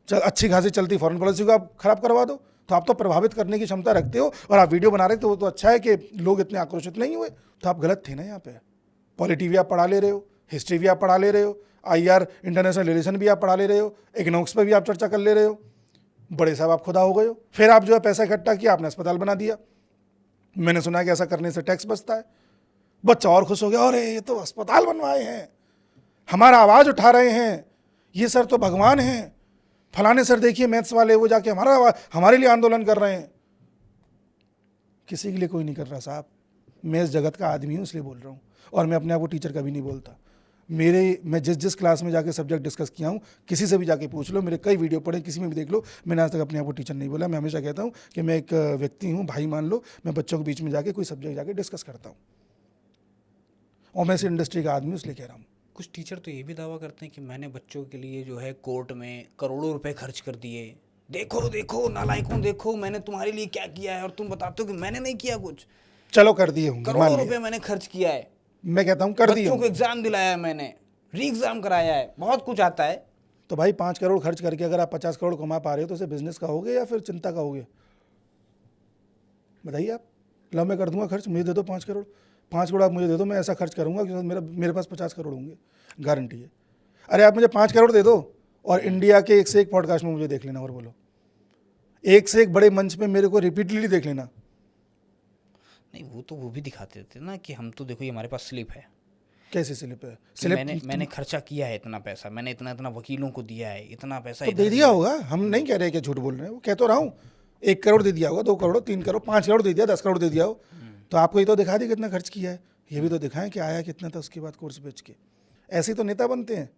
अच्छी खासी चलती फॉरेन पॉलिसी को आप खराब करवा दो। तो आप तो प्रभावित करने की क्षमता रखते हो और आप वीडियो बना रहे थे, वो तो अच्छा है कि लोग इतने आक्रोशित नहीं हुए। तो आप गलत थे ना यहाँ पे। पॉलिटी भी आप पढ़ा ले रहे हो, हिस्ट्री भी आप पढ़ा ले रहे हो, IR इंटरनेशनल रिलेशन भी आप पढ़ा ले रहे हो, इकोनॉमिक्स पे भी आप चर्चा कर ले रहे हो। बड़े साहब आप खुदा हो गए हो। फिर आप जो है पैसा इकट्ठा किया, आपने अस्पताल बना दिया। मैंने सुना है कि ऐसा करने से टैक्स बचता है। बच्चा और खुश हो गया, अरे ये तो अस्पताल बनवाए हैं, हमारा आवाज़ उठा रहे हैं, ये सर तो भगवान हैं, फलाने सर देखिए मैथ्स वाले, वो जाके हमारे लिए आंदोलन कर रहे हैं। किसी के लिए कोई नहीं कर रहा साहब। मैं इस जगत का आदमी हूँ इसलिए बोल रहा हूँ, और मैं अपने आप को टीचर कभी नहीं बोलता। मैं जिस क्लास में जाके सब्जेक्ट डिस्कस किया हूँ, किसी से भी जाके पूछ लो, मेरे कई वीडियो पढ़े, किसी में भी देख लो, मैंने आज तक अपने आप को टीचर नहीं बोला। मैं हमेशा कहता हूँ कि मैं एक व्यक्ति हूँ, भाई मान लो, मैं बच्चों के बीच में जाके कोई सब्जेक्ट जाके डिस्कस करता हूँ, और मैं इस इंडस्ट्री का आदमी इसलिए कह रहा हूँ। कुछ टीचर तो ये भी दावा करते हैं कि मैंने बच्चों के लिए जो है कोर्ट में करोड़ों रुपए खर्च कर दिए, देखो देखो नालायकों, देखो मैंने तुम्हारे लिए क्या किया है, और तुम बताते हो कि मैंने नहीं किया कुछ। चलो कर दिए होंगे, मान करोड़ों लिया। रुपए मैंने खर्च किया है, मैं कहता हूँ कर दिए बच्चों को होंगे। एग्जाम दिलाया है, मैंने री एग्जाम कराया है, बहुत कुछ आता है। तो भाई 5 करोड़ खर्च करके अगर आप 50 करोड़ कमा पा रहे हो तो उसे बिजनेस कहोगे या फिर चिंता कहोगे? बताइए आप। लो मैं कर दूंगा खर्च, मुझे दे दो 5 करोड़, 5 करोड़ आप मुझे दे दो, मैं ऐसा खर्च करूंगा कि मेरे पास 50 करोड़ होंगे, गारंटी है। अरे आप मुझे 5 करोड़ दे दो और इंडिया के एक से एक पॉडकास्ट में मुझे देख लेना, और बोलो एक से एक बड़े मंच पे मेरे को रिपीटली देख लेना। नहीं, वो भी दिखाते थे ना कि हम तो देखो ये हमारे पास स्लिप है, कैसे स्लिप है? कि मैंने खर्चा किया है इतना पैसा, मैंने इतना इतना वकीलों को दिया है, इतना पैसा तो इधर दे दिया होगा, हम नहीं कह रहे कि झूठ बोल रहे हैं, वो कह तो रहा हूँ 1 करोड़ दे दिया होगा, 2 करोड़, 3 करोड़, 5 करोड़ दे दिया, 10 करोड़ दे दिया हो, तो आपको ये तो दिखा दी कितना खर्च किया है, ये भी तो दिखाएं कि आया कितना था उसके बाद कोर्स बेच के। ऐसे तो नेता बनते हैं।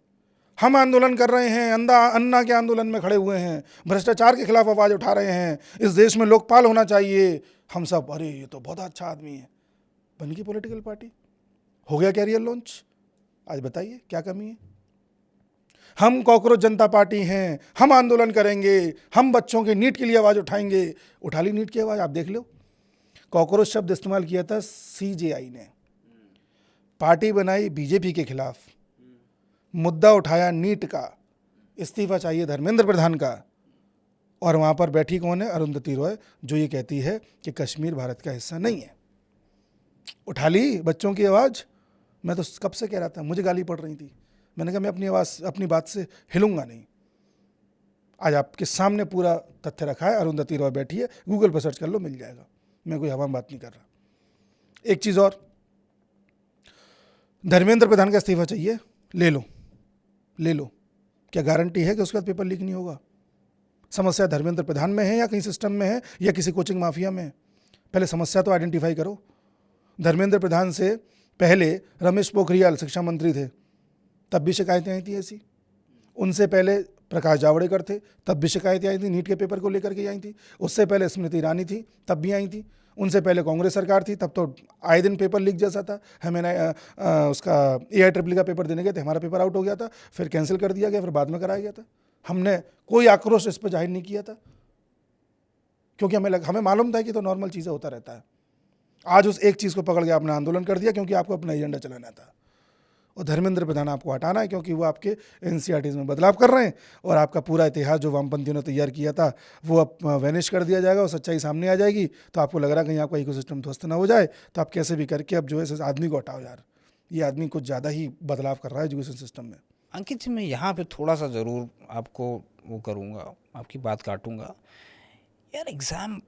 हम आंदोलन कर रहे हैं, अन्ना के आंदोलन में खड़े हुए हैं, भ्रष्टाचार के खिलाफ आवाज़ उठा रहे हैं, इस देश में लोकपाल होना चाहिए, हम सब अरे ये तो बहुत अच्छा आदमी है, बन गई पॉलिटिकल पार्टी, हो गया कैरियर लॉन्च। आज बताइए क्या कमी है? हम कॉकरोच जनता पार्टी हैं, हम आंदोलन करेंगे, हम बच्चों के नीट के लिए आवाज़ उठाएंगे। उठा ली नीट की आवाज़, आप देख लो। कॉकरोच शब्द इस्तेमाल किया था CJI ने, पार्टी बनाई बीजेपी के खिलाफ, मुद्दा उठाया नीट का, इस्तीफा चाहिए धर्मेंद्र प्रधान का, और वहाँ पर बैठी कौन है? अरुंधति रॉय, जो ये कहती है कि कश्मीर भारत का हिस्सा नहीं है। उठा ली बच्चों की आवाज़। मैं तो कब से कह रहा था, मुझे गाली पड़ रही थी, मैंने कहा मैं अपनी आवाज़, अपनी बात से हिलूंगा नहीं। आज आपके सामने पूरा तथ्य रखा है, अरुंधति रॉय बैठी है, गूगल पर सर्च कर लो, मिल जाएगा। मैं कोई हवा में बात नहीं कर रहा। एक चीज़ और, धर्मेंद्र प्रधान का इस्तीफा चाहिए, ले लो, क्या गारंटी है कि उसके बाद पेपर लीक नहीं होगा? समस्या धर्मेंद्र प्रधान में है या कहीं सिस्टम में है या किसी कोचिंग माफिया में है? पहले समस्या तो आइडेंटिफाई करो। धर्मेंद्र प्रधान से पहले रमेश पोखरियाल शिक्षा मंत्री थे, तब भी शिकायतें आई थी ऐसी, उनसे पहले प्रकाश जावड़ेकर थे, तब भी शिकायतें आई थी, नीट के पेपर को लेकर के आई थी। उससे पहले स्मृति ईरानी थी, तब भी आई थी। उनसे पहले कांग्रेस सरकार थी, तब तो आए दिन पेपर लीक जैसा था। हमें उसका AIEEE का पेपर देने गए थे, हमारा पेपर आउट हो गया था, फिर कैंसिल कर दिया गया, फिर बाद में कराया गया था। हमने कोई आक्रोश इस पर जाहिर नहीं किया था, क्योंकि हमें मालूम था कि तो नॉर्मल चीज़ें होता रहता है। आज उस एक चीज़ को पकड़ के आपने आंदोलन कर दिया, क्योंकि आपको अपना एजेंडा चलाना था। और धर्मेंद्र प्रधान आपको हटाना है, क्योंकि वो आपके NCERTs में बदलाव कर रहे हैं, और आपका पूरा इतिहास जो वामपंथियों ने तैयार किया था वो अब वैनिश कर दिया जाएगा और सच्चाई सामने आ जाएगी। तो आपको लग रहा है कहीं आपका इकोसिस्टम ध्वस्त ना हो जाए, तो आप कैसे भी करके अब जो है इस आदमी को हटाओ यार। ये आदमी कुछ ज़्यादा ही बदलाव कर रहा है एजुकेशन सिस्टम में। अंकित जी, मैं यहाँ पे थोड़ा सा ज़रूर आपको वो करूँगा, आपकी बात काटूँगा। यार एग्ज़ाम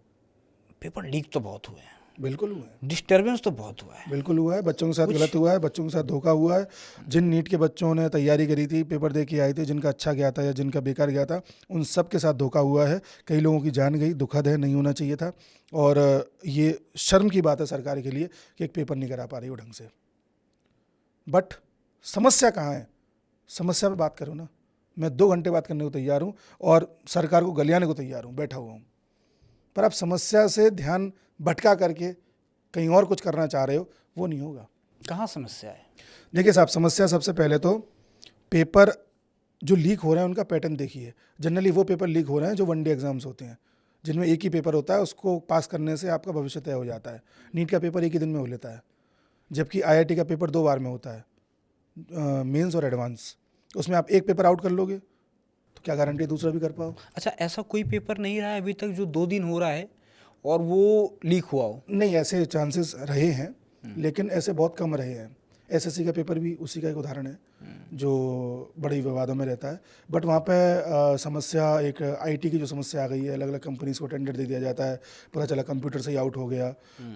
पेपर लीक तो बहुत हुए हैं, बिल्कुल हुआ है, डिस्टर्बेंस तो बहुत हुआ है। बिल्कुल हुआ है। बच्चों के साथ गलत हुआ है, बच्चों के साथ धोखा हुआ है। जिन नीट के बच्चों ने तैयारी करी थी, पेपर दे के आए थे, जिनका अच्छा गया था या जिनका बेकार गया था, उन सब के साथ धोखा हुआ है। कई लोगों की जान गई, दुखद है, नहीं होना चाहिए था। और ये शर्म की बात है सरकार के लिए कि एक पेपर नहीं करा पा रही हो ढंग से। बट समस्या कहाँ है? समस्या पे बात करो ना। मैं 2 घंटे बात करने को तैयार हूँ और सरकार को गलियाने को तैयार हूँ, बैठा हुआ हूँ। पर आप समस्या से ध्यान भटका करके कहीं और कुछ करना चाह रहे हो, वो नहीं होगा। कहाँ समस्या है? देखिए साहब, समस्या सबसे पहले तो पेपर जो लीक हो रहे हैं उनका पैटर्न देखिए। जनरली वो पेपर लीक हो रहे हैं जो वनडे एग्जाम्स होते हैं, जिनमें एक ही पेपर होता है, उसको पास करने से आपका भविष्य तय हो जाता है। नीट का पेपर एक ही दिन में हो लेता है, जबकि IIT का पेपर 2 बार में होता है, मेंस और एडवांस। उसमें आप एक पेपर आउट कर लोगे तो क्या गारंटी दूसरा भी कर पाओ? अच्छा, ऐसा कोई पेपर नहीं रहा है अभी तक जो 2 दिन हो रहा है और वो लीक हुआ हो? नहीं, ऐसे चांसेस रहे हैं, लेकिन ऐसे बहुत कम रहे हैं। SSC का पेपर भी उसी का एक उदाहरण है जो बड़े विवादों में रहता है। बट वहाँ पे समस्या एक IT की जो समस्या आ गई है, अलग अलग कंपनीज को टेंडर दे दिया जाता है, पता चला कंप्यूटर से ही आउट हो गया,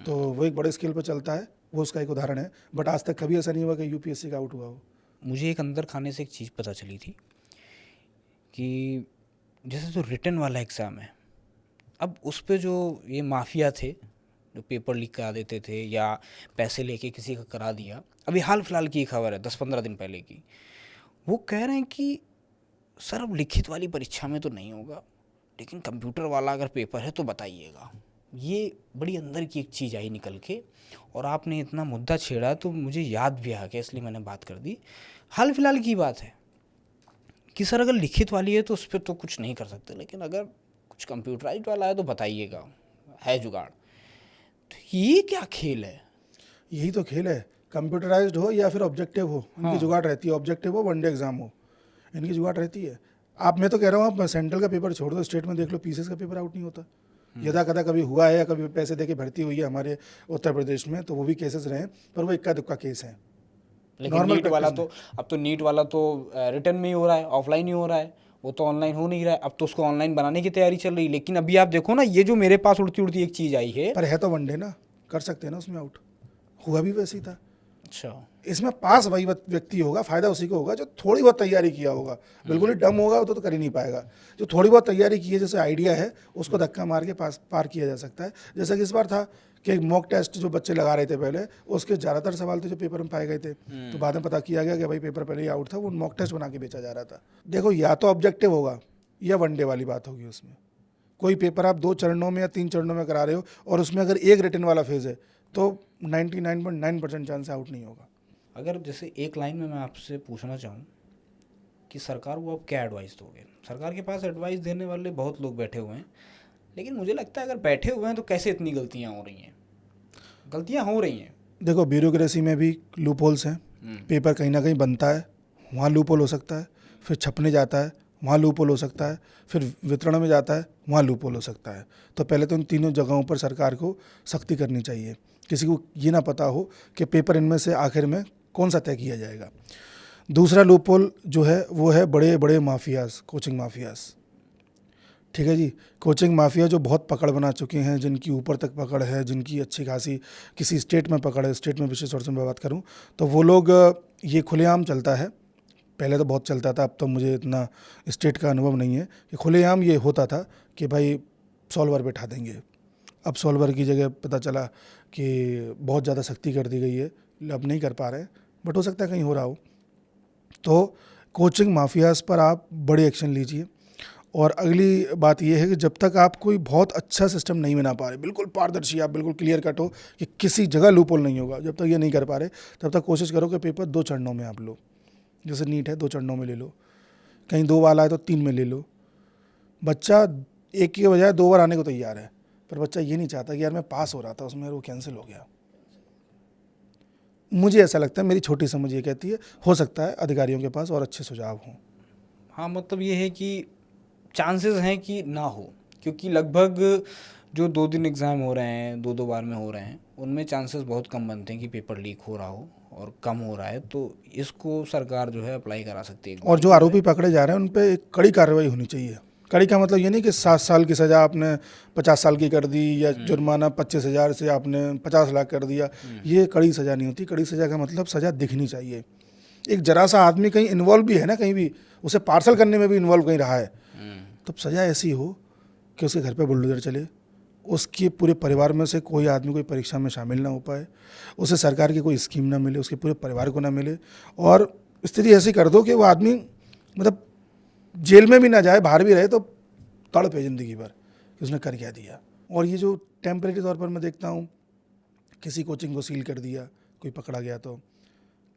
तो वो एक बड़े स्केल पर चलता है, वो उसका एक उदाहरण है। बट आज तक कभी ऐसा नहीं हुआ कि UPSC का आउट हुआ हो। मुझे एक अंदर खाने से एक चीज़ पता चली थी कि जैसे जो रिटन वाला एग्ज़ाम है, अब उस पे जो ये माफिया थे जो पेपर लीक करा देते थे या पैसे लेके किसी का करा दिया, अभी हाल फिलहाल की खबर है 10-15 दिन पहले की, वो कह रहे हैं कि सर अब लिखित वाली परीक्षा में तो नहीं होगा, लेकिन कंप्यूटर वाला अगर पेपर है तो बताइएगा। ये बड़ी अंदर की एक चीज़ आई निकल के, और आपने इतना मुद्दा छेड़ा तो मुझे याद भी आ गया, इसलिए मैंने बात कर दी। हाल फिलहाल की बात है कि सर अगर लिखित वाली है तो उस पर तो कुछ नहीं कर सकते, लेकिन अगर कुछ कंप्यूटराइज वाला है तो बताइएगा, है जुगाड़। तो ये क्या खेल है? यही तो खेल है, कंप्यूटराइज्ड हो या फिर ऑब्जेक्टिव हो, इनकी जुगाड़ रहती है। ऑब्जेक्टिव हो, वनडे एग्जाम हो, इनकी जुगाड़ रहती है। आप, मैं तो कह रहा हूँ, आप सेंट्रल का पेपर छोड़ दो, स्टेट में देख लो, PCS का पेपर आउट नहीं होता। यदा कदा कभी हुआ है या कभी पैसे देके भर्ती हुई है हमारे उत्तर प्रदेश में, तो वो भी केसेस रहे हैं, पर वो इक्का दुक्का केस है। लेकिन नीट वाला तो, अब तो नीट वाला तो रिटर्न में ही हो रहा है, ऑफलाइन ही हो रहा है, वो तो ऑनलाइन हो नहीं रहा है। अब तो उसको ऑनलाइन बनाने की तैयारी चल रही है। लेकिन अभी आप देखो ना, ये जो मेरे पास उड़ती उड़ती एक चीज़ आई है, पर है तो वनडे ना, कर सकते हैं ना उसमें आउट, हुआ भी वैसे ही था। अच्छा, इसमें पास वही व्यक्ति होगा, फायदा उसी को होगा जो थोड़ी बहुत तैयारी किया होगा। बिल्कुल ही डम होगा तो कर ही नहीं पाएगा। जो थोड़ी बहुत तैयारी की है, जैसे आइडिया है, उसको धक्का मार के पार किया जा सकता है। जैसा कि इस बार था कि मॉक टेस्ट जो बच्चे लगा रहे थे पहले, उसके ज़्यादातर सवाल थे जो पेपर में पाए गए थे, तो बाद में पता किया गया कि भाई पेपर पहले ही आउट था, वो मॉक टेस्ट बना के बेचा जा रहा था। देखो, या तो ऑब्जेक्टिव होगा या वनडे वाली बात होगी। उसमें कोई पेपर आप 2 चरणों में या 3 चरणों में करा रहे हो और उसमें अगर एक रिटन वाला फेज है, तो 99.9% चांस आउट नहीं होगा। अगर जैसे एक लाइन में मैं आपसे पूछना चाहूँ कि सरकार को आप क्या एडवाइस दोगे? सरकार के पास एडवाइस देने वाले बहुत लोग बैठे हुए हैं, लेकिन मुझे लगता है अगर बैठे हुए हैं तो कैसे इतनी गलतियाँ हो रही हैं? गलतियाँ हो रही हैं। देखो, ब्यूरोक्रेसी में भी लूप होल्स हैं। पेपर कहीं ना कहीं बनता है, वहाँ लूप होल हो सकता है, फिर छपने जाता है, वहाँ लूप होल हो सकता है, फिर वितरण में जाता है, वहाँ लूप होल हो सकता है। तो पहले तो इन तीनों जगहों पर सरकार को सख्ती करनी चाहिए। किसी को ये ना पता हो कि पेपर इनमें से आखिर में कौन सा तय किया जाएगा। दूसरा लूप होल जो है वो है बड़े बड़े माफियाज, कोचिंग माफियाज। ठीक है जी, कोचिंग माफिया जो बहुत पकड़ बना चुके हैं, जिनकी ऊपर तक पकड़ है, जिनकी अच्छी खासी किसी स्टेट में पकड़ है, स्टेट में विशेष तौर से मैं बात करूं, तो वो लोग, ये खुलेआम चलता है। पहले तो बहुत चलता था, अब तो मुझे इतना स्टेट का अनुभव नहीं है, कि खुलेआम ये होता था कि भाई सॉल्वर बैठा देंगे। अब सॉल्वर की जगह पता चला कि बहुत ज़्यादा सख्ती कर दी गई है, अब नहीं कर पा रहे हैं, बट हो सकता है कहीं हो रहा हो। तो कोचिंग माफियाज पर आप बड़ी एक्शन लीजिए। और अगली बात यह है कि जब तक आप कोई बहुत अच्छा सिस्टम नहीं बना पा रहे, बिल्कुल पारदर्शी, आप बिल्कुल क्लियर कट हो कि किसी जगह लूपहोल नहीं होगा, जब तक ये नहीं कर पा रहे तब तक कोशिश करो कि पेपर 2 चरणों में आप लो। जैसे नीट है 2 चरणों में ले लो, कहीं 2 वाला है तो 3 में ले लो। बच्चा एक के बजाय 2 बार आने को तैयार है, पर बच्चा ये नहीं चाहता कि यार मैं पास हो रहा था उसमें वो कैंसिल हो गया। मुझे ऐसा लगता है, मेरी छोटी समझ ये कहती है, हो सकता है अधिकारियों के पास और अच्छे सुझाव हों। हाँ, मतलब ये है कि चांसेस हैं कि ना हो, क्योंकि लगभग जो 2 दिन एग्ज़ाम हो रहे हैं, 2-2 बार में हो रहे हैं, उनमें चांसेस बहुत कम बनते हैं कि पेपर लीक हो रहा हो, और कम हो रहा है तो इसको सरकार जो है अप्लाई करा सकती है। और जो आरोपी पकड़े जा रहे हैं उन पे एक कड़ी कार्रवाई होनी चाहिए। कड़ी का मतलब ये नहीं कि 7 साल की सज़ा आपने 50 साल की कर दी, या जुर्माना 25,000 से आपने 50 लाख कर दिया। ये कड़ी सज़ा नहीं होती। कड़ी सज़ा का मतलब सज़ा दिखनी चाहिए। एक जरा सा आदमी कहीं इन्वॉल्व भी है ना, कहीं भी उसे पार्सल करने में भी इन्वॉल्व कहीं रहा है, तो सज़ा ऐसी हो कि उसके घर पे बुलडोजर चले, उसके पूरे परिवार में से कोई आदमी कोई परीक्षा में शामिल ना हो पाए, उसे सरकार की कोई स्कीम ना मिले, उसके पूरे परिवार को ना मिले, और स्थिति ऐसी कर दो कि वो आदमी मतलब जेल में भी ना जाए, बाहर भी रहे तो तड़पे ज़िंदगी भर कि उसने कर क्या दिया। और ये जो टेम्परेरी तौर पर मैं देखता हूँ, किसी कोचिंग को सील कर दिया, कोई पकड़ा गया तो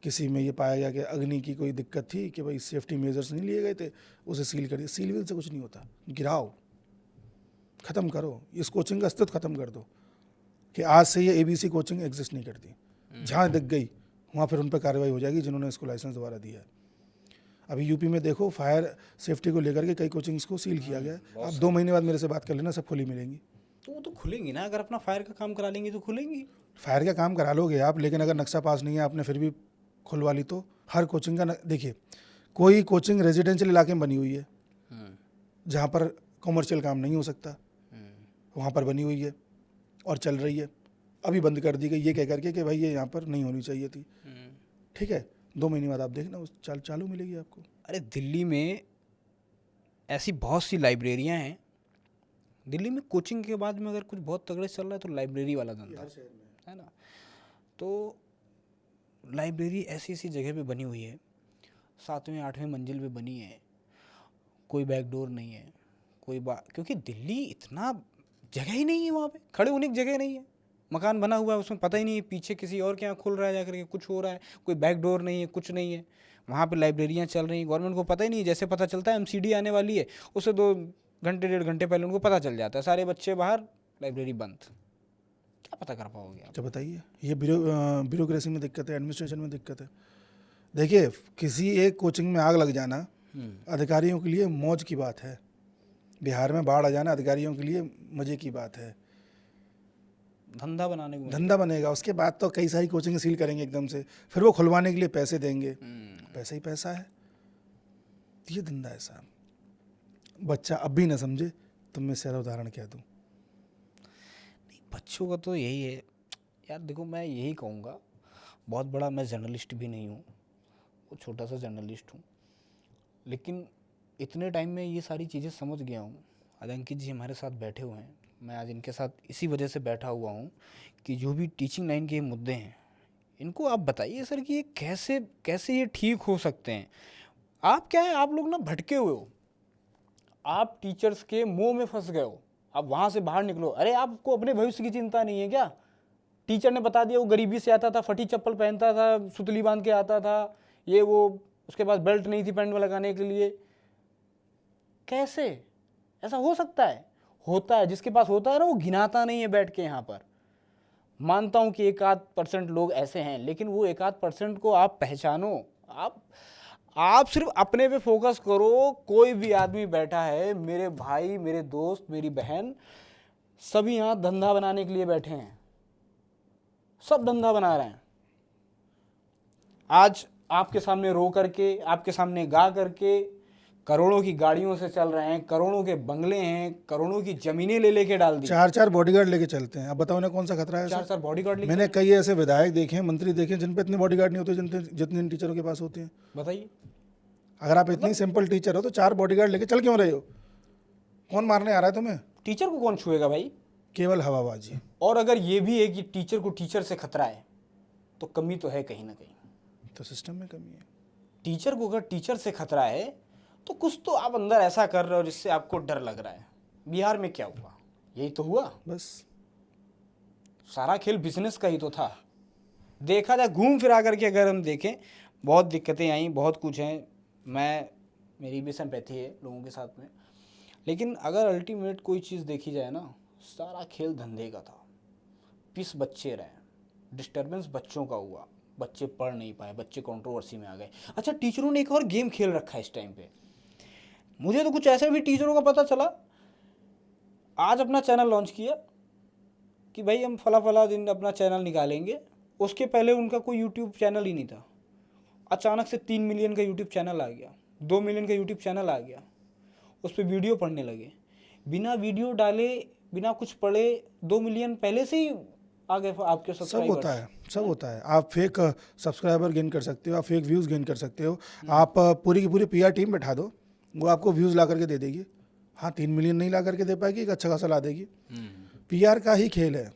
किसी में ये पाया गया कि अग्नि की कोई दिक्कत थी कि भाई सेफ्टी मेजर्स नहीं लिए गए थे, उसे सील कर दिया। सील वील से कुछ नहीं होता, गिराओ, ख़त्म करो, इस कोचिंग का अस्तित्व ख़त्म कर दो कि आज से ये ABC कोचिंग एग्जिस्ट नहीं करती। जहाँ दिख गई वहाँ फिर उन पर कार्रवाई हो जाएगी जिन्होंने इसको लाइसेंस दोबारा दिया है। अभी यूपी में देखो, फायर सेफ्टी को लेकर के कई कोचिंग्स को सील किया गया है। अब 2 महीने बाद मेरे से बात कर लेना, सब खुली मिलेंगी। तो वो तो खुलेंगी ना, अगर अपना फायर का काम करा लेंगी तो खुलेंगी। फायर का काम करा लोगे आप, लेकिन अगर नक्शा पास नहीं है आपने फिर भी खुलवा ली तो हर कोचिंग का देखिए, कोई कोचिंग रेजिडेंशियल इलाके में बनी हुई है जहाँ पर कॉमर्शियल काम नहीं हो सकता, वहाँ पर बनी हुई है और चल रही है। अभी बंद कर दी गई ये कह करके कि भाई ये यहाँ पर नहीं होनी चाहिए थी। ठीक है, 2 महीने बाद आप देखना उस चालू मिलेगी आपको। अरे दिल्ली में ऐसी बहुत सी लाइब्रेरियाँ हैं। दिल्ली में कोचिंग के बाद में अगर कुछ बहुत तगड़े चल रहा है तो लाइब्रेरी वाला धंधा है ना। तो लाइब्रेरी ऐसी ऐसी जगह पे बनी हुई है, 7वें 8वें मंजिल पे बनी है, कोई बैकडोर नहीं है, क्योंकि दिल्ली इतना जगह ही नहीं है, वहाँ पे खड़े होने की जगह नहीं है। मकान बना हुआ है, उसमें पता ही नहीं है पीछे किसी और के यहाँ खुल रहा है जाकर के कुछ हो रहा है, कोई बैकडोर नहीं है, कुछ नहीं है। वहाँ पे लाइब्रेरियाँ चल रही हैं, गवर्नमेंट को पता ही नहीं है। जैसे पता चलता है MCD आने वाली है, उससे 2 घंटे 1.5 घंटे पहले उनको पता चल जाता है, सारे बच्चे बाहर, लाइब्रेरी बंद। क्या पता कर पाओगे आप? क्या बताइए, ये ब्यूरोक्रेसी में दिक्कत है, एडमिनिस्ट्रेशन में दिक्कत है। देखिए, किसी एक कोचिंग में आग लग जाना अधिकारियों के लिए मौज की बात है, बिहार में बाढ़ आ जाना अधिकारियों के लिए मज़े की बात है। धंधा बनाने को धंधा बनेगा, उसके बाद तो कई सारी कोचिंग सील करेंगे एकदम से, फिर वो खुलवाने के लिए पैसे देंगे। पैसा ही पैसा है, ये धंधा ऐसा। बच्चा अब भी ना समझे तो मैं सारा उदाहरण क्या दूँ। नहीं, बच्चों का तो यही है यार। देखो, मैं यही कहूँगा, बहुत बड़ा मैं जर्नलिस्ट भी नहीं हूँ, वो छोटा सा जर्नलिस्ट हूँ, लेकिन इतने टाइम में ये सारी चीज़ें समझ गया हूँ। आज अंकित जी हमारे साथ बैठे हुए हैं, मैं आज इनके साथ इसी वजह से बैठा हुआ हूँ कि जो भी टीचिंग लाइन के मुद्दे हैं, इनको आप बताइए सर कि ये कैसे कैसे ये ठीक हो सकते हैं। आप क्या है, आप लोग ना भटके हुए हो, आप टीचर्स के मुंह में फंस गए हो, आप वहाँ से बाहर निकलो। अरे आपको अपने भविष्य की चिंता नहीं है क्या? टीचर ने बता दिया वो गरीबी से आता था, फटी चप्पल पहनता था, सुतली बांध के आता था, ये वो, उसके पास बेल्ट नहीं थी पैंट में लगाने के लिए। कैसे ऐसा हो सकता है? होता है, जिसके पास होता है ना वो गिनाता नहीं है बैठ के यहाँ पर। मानता हूँ कि 1-8% लोग ऐसे हैं, लेकिन वो 1-8% को आप पहचानो। आप सिर्फ अपने पे फोकस करो। कोई भी आदमी बैठा है, मेरे भाई, मेरे दोस्त, मेरी बहन, सभी यहाँ धंधा बनाने के लिए बैठे हैं, सब धंधा बना रहे हैं। आज आपके सामने रो करके, आपके सामने गा करके, करोड़ों की गाड़ियों से चल रहे हैं, करोड़ों के बंगले हैं, करोड़ों की जमीनें ले लेके डाल दी। 4-4 बॉडीगार्ड लेके चलते हैं। अब बताओ ना कौन सा खतरा है? 4-4 बॉडीगार्ड लेके। मैंने कई ऐसे विधायक देखे हैं, मंत्री देखे हैं जिन पे इतने बॉडीगार्ड नहीं होते जितने इन टीचरों के पास होते हैं। बताइए, अगर आप इतनी सिंपल टीचर हो तो 4 बॉडीगार्ड लेके चल क्यों रहे हो? कौन मारने आ रहा है तुम्हें? टीचर को कौन छुएगा भाई? केवल हवाबाजी। और अगर ये भी है कि टीचर को टीचर से खतरा है, तो कमी तो है कहीं ना कहीं। तो सिस्टम में कमी है। टीचर को अगर टीचर से खतरा है तो कुछ तो आप अंदर ऐसा कर रहे हो जिससे आपको डर लग रहा है। बिहार में क्या हुआ, यही तो हुआ। बस सारा खेल बिजनेस का ही तो था। देखा जाए घूम फिरा करके अगर हम देखें, बहुत दिक्कतें आई, बहुत कुछ हैं, मेरी भी सिंपैथी है लोगों के साथ में, लेकिन अगर अल्टीमेट कोई चीज़ देखी जाए ना, सारा खेल धंधे का था। पीस बच्चे रहे, डिस्टर्बेंस बच्चों का हुआ, बच्चे पढ़ नहीं पाए, बच्चे कंट्रोवर्सी में आ गए। अच्छा, टीचरों ने एक और गेम खेल रखा है इस टाइम पे। मुझे तो कुछ ऐसे भी टीचरों का पता चला, आज अपना चैनल लॉन्च किया कि भाई हम फला फला दिन अपना चैनल निकालेंगे, उसके पहले उनका कोई यूट्यूब चैनल ही नहीं था। अचानक से 3 मिलियन का यूट्यूब चैनल आ गया, 2 मिलियन का यूट्यूब चैनल आ गया, उस पर वीडियो पढ़ने लगे, बिना वीडियो डाले बिना कुछ पढ़े 2 मिलियन पहले से ही आ गए आपके सब सब्सक्राइबर्स। होता है, सब होता है। आप फेक सब्सक्राइबर गेन कर सकते हो, आप फेक व्यूज़ गेन कर सकते हो। आप पूरी की पूरी पीआर टीम बैठा दो, वो आपको व्यूज़ ला करके दे देगी। हाँ, 3 मिलियन नहीं ला करके दे पाएगी, एक अच्छा खासा ला देगी। पीआर का ही खेल है।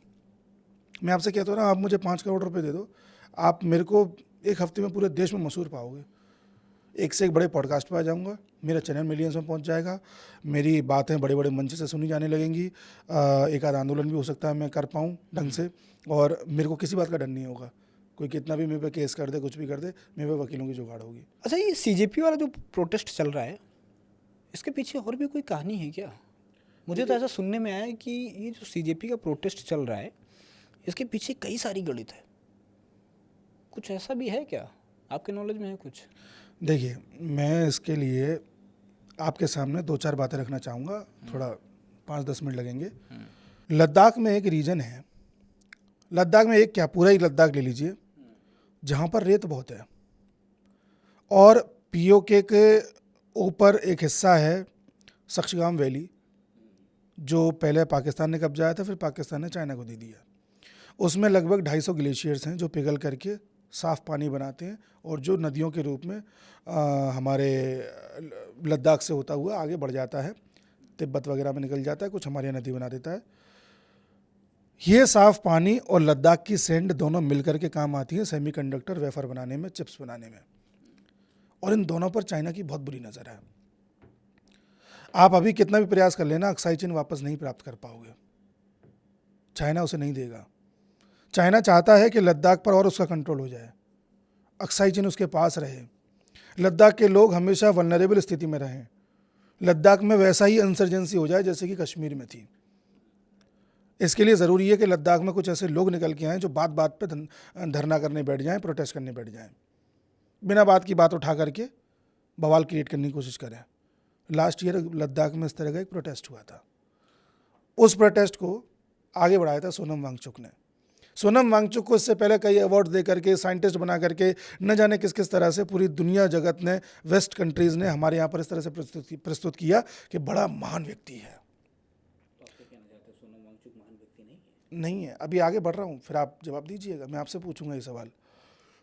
मैं आपसे कहता हूँ ना, आप मुझे 5 करोड़ रुपए दे दो, आप मेरे को एक हफ्ते में पूरे देश में मशहूर पाओगे। एक से एक बड़े पॉडकास्ट पे आ जाऊँगा, मेरा चैनल मिलियंस में पहुँच जाएगा, मेरी बातें बड़े बड़े मंच से सुनी जाने लगेंगी। एक आध आंदोलन भी हो सकता है मैं कर पाऊँ ढंग से, और मेरे को किसी बात का डर नहीं होगा। कोई कितना भी मेरे पे केस कर दे, कुछ भी कर दे, मेरे पे वकीलों की जुगाड़ होगी। अच्छा, ये सीजेपी वाला जो प्रोटेस्ट चल रहा है, इसके पीछे और भी कोई कहानी है क्या? मुझे तो ऐसा सुनने में आया है कि ये जो सीजेपी का प्रोटेस्ट चल रहा है, इसके पीछे कई सारी गणित है। कुछ ऐसा भी है क्या, आपके नॉलेज में है कुछ? देखिए, मैं इसके लिए आपके सामने 2-4 बातें रखना चाहूँगा, थोड़ा 5-10 मिनट लगेंगे। लद्दाख में एक रीजन है, लद्दाख में एक क्या, पूरा ही लद्दाख ले लीजिए, जहाँ पर रेत बहुत है, और पीओके के ऊपर एक हिस्सा है सक्शगाम वैली, जो पहले पाकिस्तान ने कब्जाया था, फिर पाकिस्तान ने चाइना को दे दिया। उसमें लगभग 250 ग्लेशियर्स हैं जो पिघल करके साफ़ पानी बनाते हैं, और जो नदियों के रूप में हमारे लद्दाख से होता हुआ आगे बढ़ जाता है, तिब्बत वगैरह में निकल जाता है, कुछ हमारे यहाँ नदी बना देता है। ये साफ़ पानी और लद्दाख की सैंड दोनों मिलकर के काम आती है सेमीकंडक्टर वेफर बनाने में, चिप्स बनाने में, और इन दोनों पर चाइना की बहुत बुरी नज़र है। आप अभी कितना भी प्रयास कर लेना, अक्साई चीन वापस नहीं प्राप्त कर पाओगे, चाइना उसे नहीं देगा। चाइना चाहता है कि लद्दाख पर और उसका कंट्रोल हो जाए, अक्साई चीन उसके पास रहे, लद्दाख के लोग हमेशा वल्नरेबल स्थिति में रहें, लद्दाख में वैसा ही इंसर्जेंसी हो जाए जैसे कि कश्मीर में थी। इसके लिए ज़रूरी है कि लद्दाख में कुछ ऐसे लोग निकल के आएँ जो बात बात पे धरना करने बैठ जाएं, प्रोटेस्ट करने बैठ जाएं, बिना बात की बात उठा करके बवाल क्रिएट करने की कोशिश करें। लास्ट ईयर लद्दाख में इस तरह का एक प्रोटेस्ट हुआ था। उस प्रोटेस्ट को आगे बढ़ाया था सोनम वांगचुक ने। सोनम वांगचुक को इससे पहले कई अवार्ड दे करके, साइंटिस्ट बना करके, न जाने किस किस तरह से पूरी दुनिया जगत ने, वेस्ट कंट्रीज़ ने हमारे यहाँ पर इस तरह से प्रस्तुत किया कि बड़ा महान व्यक्ति है। तो आप क्या कहना चाहते हैं, सोनम वांगचुक महान व्यक्ति नहीं है? नहीं है। अभी आगे बढ़ रहा हूँ, फिर आप जवाब दीजिएगा, मैं आपसे पूछूंगा ये सवाल।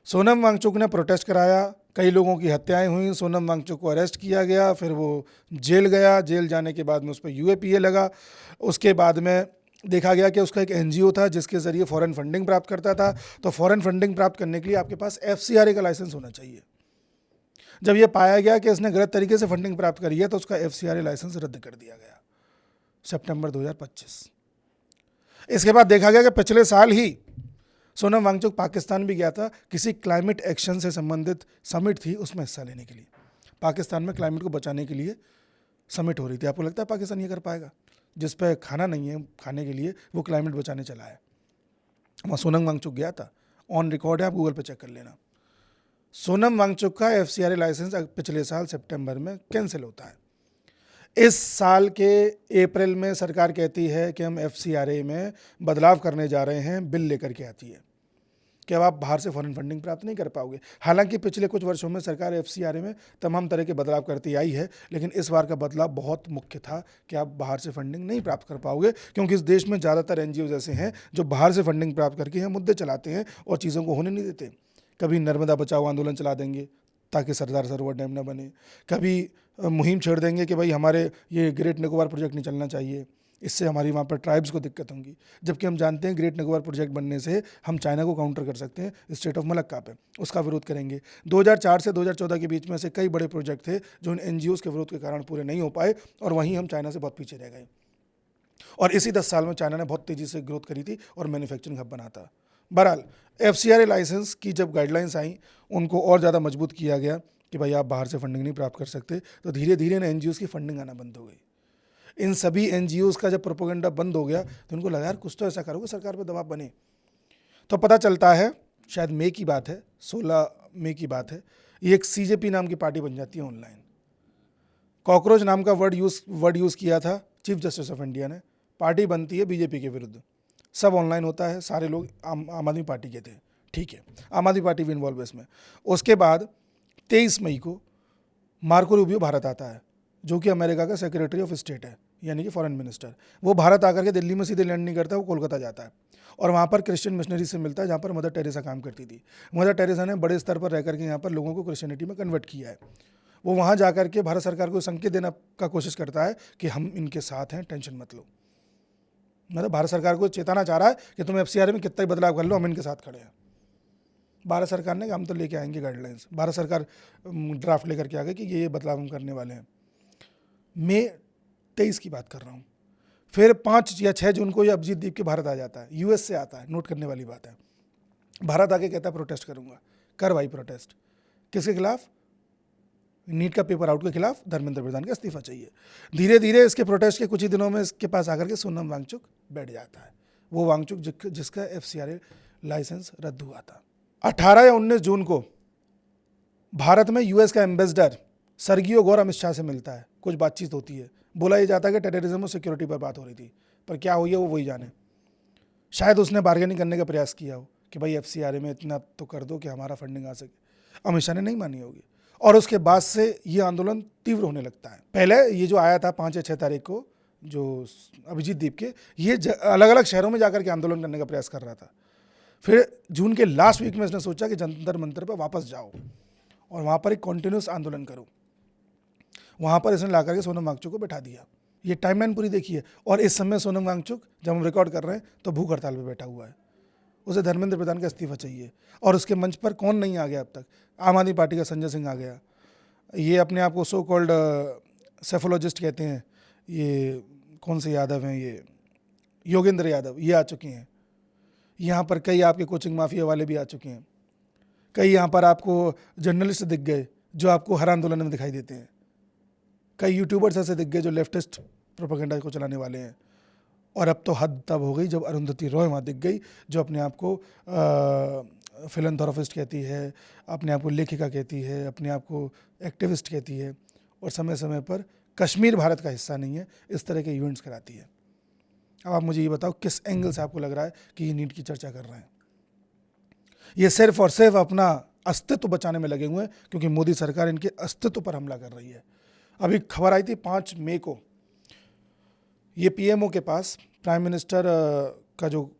सोनम वांगचुक ने प्रोटेस्ट कराया, कई लोगों की हत्याएं हुई, सोनम वांगचुक को अरेस्ट किया गया, फिर वो जेल गया, जेल जाने के बाद में उस पर यूएपीए लगा। उसके बाद में देखा गया कि उसका एक एनजीओ था जिसके ज़रिए फॉरेन फंडिंग प्राप्त करता था, तो फॉरेन फंडिंग प्राप्त करने के लिए आपके पास एफसीआरए का लाइसेंस होना चाहिए। जब ये पाया गया कि इसने गलत तरीके से फंडिंग प्राप्त करी है, तो उसका एफसीआरए लाइसेंस रद्द कर दिया गया सितंबर 2025। इसके बाद देखा गया कि पिछले साल ही सोनम वांगचुक पाकिस्तान भी गया था, किसी क्लाइमेट एक्शन से संबंधित समिट थी, उसमें हिस्सा लेने के लिए। पाकिस्तान में क्लाइमेट को बचाने के लिए समिट हो रही थी। आपको लगता है पाकिस्तान ये कर पाएगा? जिस पे खाना नहीं है खाने के लिए, वो क्लाइमेट बचाने चला है। वहाँ सोनम वांगचुक गया था, ऑन रिकॉर्ड है, आप गूगल पे चेक कर लेना। सोनम वांगचुक का एफसीआरए लाइसेंस पिछले साल सितंबर में कैंसिल होता है। इस साल के अप्रैल में सरकार कहती है कि हम एफसीआरए में बदलाव करने जा रहे हैं, बिल लेकर के आती है कि अब आप बाहर से फॉरेन फंडिंग प्राप्त नहीं कर पाओगे। हालांकि पिछले कुछ वर्षों में सरकार एफसीआरए में तमाम तरह के बदलाव करती आई है, लेकिन इस बार का बदलाव बहुत मुख्य था कि आप बाहर से फंडिंग नहीं प्राप्त कर पाओगे, क्योंकि इस देश में ज़्यादातर एनजीओ ऐसे हैं जो बाहर से फंडिंग प्राप्त करके यहाँ मुद्दे चलाते हैं और चीज़ों को होने नहीं देते। कभी नर्मदा बचाओ आंदोलन चला देंगे ताकि सरदार सरोवर डैम न बने, कभी मुहिम छेड़ देंगे कि भाई हमारे ये ग्रेट निकोबार प्रोजेक्ट नहीं चलना चाहिए, इससे हमारी वहाँ पर ट्राइब्स को दिक्कत होंगी। जबकि हम जानते हैं ग्रेट निकोबार प्रोजेक्ट बनने से हम चाइना को काउंटर कर सकते हैं स्टेट ऑफ मलक्का पे, उसका विरोध करेंगे। 2004 से 2014 के बीच में से कई बड़े प्रोजेक्ट थे जो इन NGOs के विरोध के कारण पूरे नहीं हो पाए और वहीं हम चाइना से बहुत पीछे रह गए। और इसी 10 साल में चाइना ने बहुत तेज़ी से ग्रोथ करी थी और मैन्युफैक्चरिंग हब बना था। बहरहाल FCRA लाइसेंस की जब गाइडलाइंस आई उनको और ज़्यादा मजबूत किया गया कि भाई आप बाहर से फंडिंग नहीं प्राप्त कर सकते, तो धीरे धीरे इन NGOs की फंडिंग आना बंद हो गई। इन सभी NGOs का जब प्रोपेगेंडा बंद हो गया तो उनको लगा यार कुछ तो ऐसा करोगे सरकार पर दबाव बने। तो पता चलता है शायद मई की बात है, 16 मई की बात है, ये एक CJP नाम की पार्टी बन जाती है ऑनलाइन। कॉकरोच नाम का वर्ड यूज़ किया था चीफ जस्टिस ऑफ इंडिया ने। पार्टी बनती है BJP के विरुद्ध, सब ऑनलाइन होता है, सारे लोग आम आदमी पार्टी के थे, ठीक है, आम आदमी पार्टी भी इन्वॉल्व है इसमें। उसके बाद 23 मई को मार्को रूबियो भारत आता है, जो कि अमेरिका का सेक्रेटरी ऑफ स्टेट है, यानी कि फॉरेन मिनिस्टर। वो भारत आकर के दिल्ली में सीधे लैंड नहीं करता, वो कोलकाता जाता है और वहाँ पर क्रिश्चियन मिशनरी से मिलता है, जहाँ पर मदर टेरेसा काम करती थी। मदर टेरेसा ने बड़े स्तर पर रह करके यहाँ पर लोगों को क्रिश्चियनिटी में कन्वर्ट किया है। वो वहाँ जा करके भारत सरकार को संकेत देना का कोशिश करता है कि हम इनके साथ हैं, टेंशन मत लो। मतलब भारत सरकार को चेताना चाह रहा है कि तुम FCRA में कितना ही बदलाव कर लो, हम इनके साथ खड़े हैं। भारत सरकार ने हम तो लेके आएंगे गाइडलाइंस, भारत सरकार ड्राफ्ट लेकर के आ गई कि ये बदलाव हम करने वाले हैं। मई 23 की बात कर रहा हूँ। फिर 5 या 6 जून को ये अभिजीत दीप के भारत आ जाता है, US से आता है, नोट करने वाली बात है। भारत आके कहता है प्रोटेस्ट करूंगा। कर भाई प्रोटेस्ट, किसके खिलाफ? नीट का पेपर आउट के खिलाफ धर्मेंद्र प्रधान का इस्तीफा चाहिए। धीरे धीरे इसके प्रोटेस्ट के कुछ ही दिनों में इसके पास आकर के सोनम वांगचुक बैठ जाता है, वो वांगचुक जिसका FCRA लाइसेंस रद्द हुआ था। 18 या 19 जून को भारत में US का एम्बेसडर सर्गियो गौर अमित शाह से मिलता है, कुछ बातचीत होती है। बोला ये जाता है कि टेररिज्म और सिक्योरिटी पर बात हो रही थी, पर क्या हुई है वो वही जाने। शायद उसने बार्गेनिंग करने का प्रयास किया हो कि भाई FCRA में इतना तो कर दो कि हमारा फंडिंग आ सके। अमित शाह ने नहीं मानी होगी और उसके बाद से ये आंदोलन तीव्र होने लगता है। पहले ये जो आया था 5 या 6 तारीख को, जो अभिजीत दीप के, ये अलग अलग शहरों में जाकर के आंदोलन करने का प्रयास कर रहा था। फिर जून के लास्ट वीक में इसने सोचा कि जंतर मंतर पर वापस जाओ और वहाँ पर एक कॉन्टिन्यूस आंदोलन करो। वहाँ पर इसने ला करके सोनम वांगचुक को बैठा दिया। ये टाइमलाइन पूरी देखिए। और इस समय सोनम वांगचुक, जब हम रिकॉर्ड कर रहे हैं, तो भूख हड़ताल पर बैठा हुआ है। उसे धर्मेंद्र प्रधान का इस्तीफा चाहिए। और उसके मंच पर कौन नहीं आ गया अब तक? आम आदमी पार्टी का संजय सिंह आ गया, ये अपने आप को सो कॉल्ड सेफोलॉजिस्ट कहते हैं, ये कौन से यादव हैं, ये योगेंद्र यादव, ये आ चुके हैं। यहाँ पर कई आपके कोचिंग माफिया वाले भी आ चुके हैं। कई यहाँ पर आपको जर्नलिस्ट दिख गए जो आपको हर आंदोलन में दिखाई देते हैं। कई यूट्यूबर्स ऐसे दिख गए जो लेफ्टिस्ट प्रोपेगेंडा को चलाने वाले हैं। और अब तो हद तब हो गई जब अरुंधति रॉय वहाँ दिख गई, जो अपने आप को फिलैंथ्रोपिस्ट कहती है, अपने आप को लेखिका कहती है, अपने आप को एक्टिविस्ट कहती है और समय समय पर कश्मीर भारत का हिस्सा नहीं है, इस तरह के इवेंट्स कराती है। अब आप मुझे ये बताओ किस एंगल से आपको लग रहा है कि ये नीट की चर्चा कर रहे हैं? ये सिर्फ और सिर्फ अपना अस्तित्व बचाने में लगे हुए हैं, क्योंकि मोदी सरकार इनके अस्तित्व पर हमला कर रही है। अभी खबर आई थी 5 मई को, ये PMO के पास, प्राइम मिनिस्टर का जो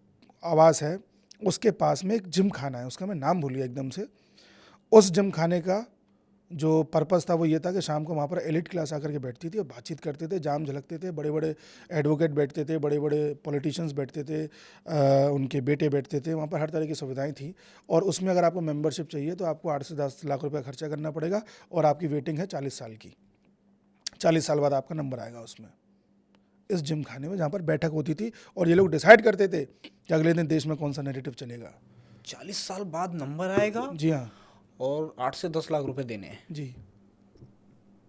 आवास है उसके पास में एक जिम खाना है, उसका मैं नाम भूल गया एकदम से। उस जिम खाने का जो पर्पस था वो ये था कि शाम को वहाँ पर एलिट क्लास आकर के बैठती थी और बातचीत करते थे, जाम झलकते थे, बड़े बड़े एडवोकेट बैठते थे, बड़े बड़े पॉलिटिशियंस बैठते थे, उनके बेटे बैठते थे। वहाँ पर हर तरह की सुविधाएं थी और उसमें अगर आपको मेंबरशिप चाहिए तो आपको 8 से 10 लाख रुपये खर्चा करना पड़ेगा और आपकी वेटिंग है 40 साल की। 40 साल बाद आपका नंबर आएगा उसमें, इस जिम खाने में, जहाँ पर बैठक होती थी और ये लोग डिसाइड करते थे कि अगले दिन देश में कौन सा नैरेटिव चलेगा। 40 साल बाद नंबर आएगा? जी हाँ। और 8 से 10 लाख रुपए देने हैं? जी।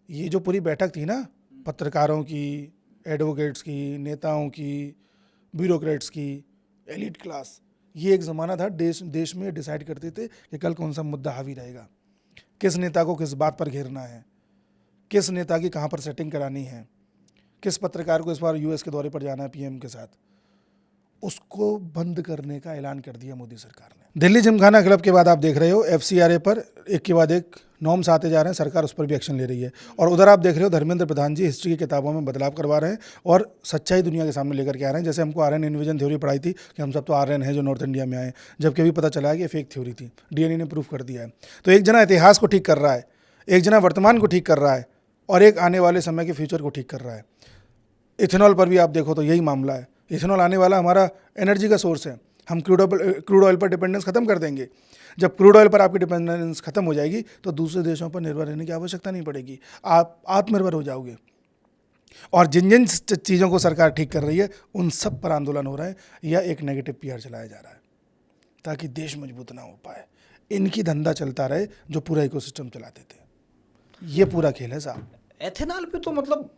ये जो पूरी बैठक थी ना, पत्रकारों की, एडवोकेट्स की, नेताओं की, ब्यूरोक्रेट्स की, एलिट क्लास, ये एक ज़माना था देश में डिसाइड करते थे कि कल कौन सा मुद्दा हावी रहेगा, किस नेता को किस बात पर घेरना है, किस नेता की कहाँ पर सेटिंग करानी है, किस पत्रकार को इस बार US के दौरे पर जाना है PM के साथ। उसको बंद करने का ऐलान कर दिया मोदी सरकार ने। दिल्ली जिमखाना क्लब के बाद आप देख रहे हो FCRA पर एक के बाद एक नॉर्म्स आते जा रहे हैं, सरकार उस पर भी एक्शन ले रही है। और उधर आप देख रहे हो धर्मेंद्र प्रधान जी हिस्ट्री की किताबों में बदलाव करवा रहे हैं और सच्चाई दुनिया के सामने लेकर के आ रहे हैं। जैसे हमको आर्यन इन्वेजन थ्योरी पढ़ाई थी कि हम सब तो आर्यन हैं जो नॉर्थ इंडिया में आए, जबकि अभी पता चला है कि फेक थ्योरी थी, DNA ने प्रूफ कर दिया है। तो एक जना इतिहास को ठीक कर रहा है, एक जना वर्तमान को ठीक कर रहा है और एक आने वाले समय के फ्यूचर को ठीक कर रहा है। इथेनॉल पर भी आप देखो तो यही मामला है। इथेनॉल आने वाला हमारा एनर्जी का सोर्स है, हम क्रूड ऑयल पर डिपेंडेंस खत्म कर देंगे। जब क्रूड ऑयल पर आपकी डिपेंडेंस खत्म हो जाएगी तो दूसरे देशों पर निर्भर रहने की आवश्यकता नहीं पड़ेगी, आप आत्मनिर्भर हो जाओगे। और जिन जिन चीज़ों को सरकार ठीक कर रही है उन सब पर आंदोलन हो रहा है या एक नेगेटिव पीआर चलाया जा रहा है ताकि देश मजबूत ना हो पाए, इनकी धंधा चलता रहे जो पूरा इकोसिस्टम चलाते थे। ये पूरा खेल है साहब। एथेनॉल पे तो मतलब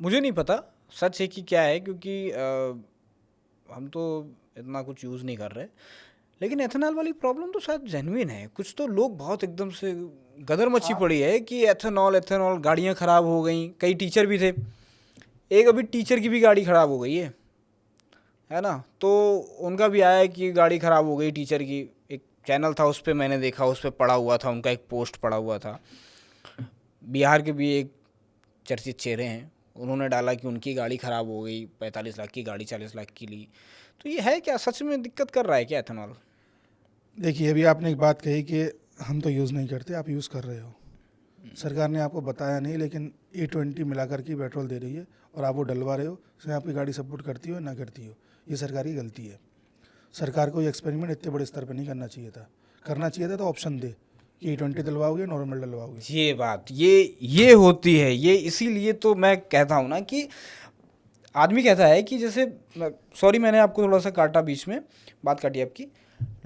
मुझे नहीं पता सच है कि क्या है, क्योंकि हम तो इतना कुछ यूज़ नहीं कर रहे, लेकिन एथेनॉल वाली प्रॉब्लम तो शायद जेन्युइन है। कुछ तो लोग बहुत एकदम से गदर मची पड़ी है कि एथेनॉल एथेनॉल, गाड़ियाँ ख़राब हो गई, कई टीचर भी थे, एक अभी टीचर की भी गाड़ी ख़राब हो गई है ना, तो उनका भी आया कि गाड़ी ख़राब हो गई टीचर की। एक चैनल था उस पर मैंने देखा, उस पर पड़ा हुआ था, उनका एक पोस्ट पड़ा हुआ था। बिहार के भी एक चर्चित चेहरे हैं, उन्होंने डाला कि उनकी गाड़ी ख़राब हो गई, 45 लाख की गाड़ी 40 लाख की ली। तो ये है क्या, सच में दिक्कत कर रहा है क्या एथेनॉल? देखिए, अभी आपने एक बात कही कि हम तो यूज़ नहीं करते, आप यूज़ कर रहे हो। सरकार ने आपको बताया नहीं, लेकिन E20 मिलाकर के पेट्रोल दे रही है और आप वो डलवा रहे हो। इसमें आपकी गाड़ी सपोर्ट करती हो ना करती हो, ये सरकार की गलती है। सरकार को ये एक्सपेरिमेंट इतने बड़े स्तर पर नहीं करना चाहिए था। करना चाहिए था तो ऑप्शन दे कि E20 डलवाओगे, नॉर्मल डलवाओगे। ये बात ये होती है, ये इसीलिए तो मैं कहता हूँ ना कि आदमी कहता है कि जैसे, सॉरी मैंने आपको थोड़ा सा काटा, बीच में बात काटी आपकी।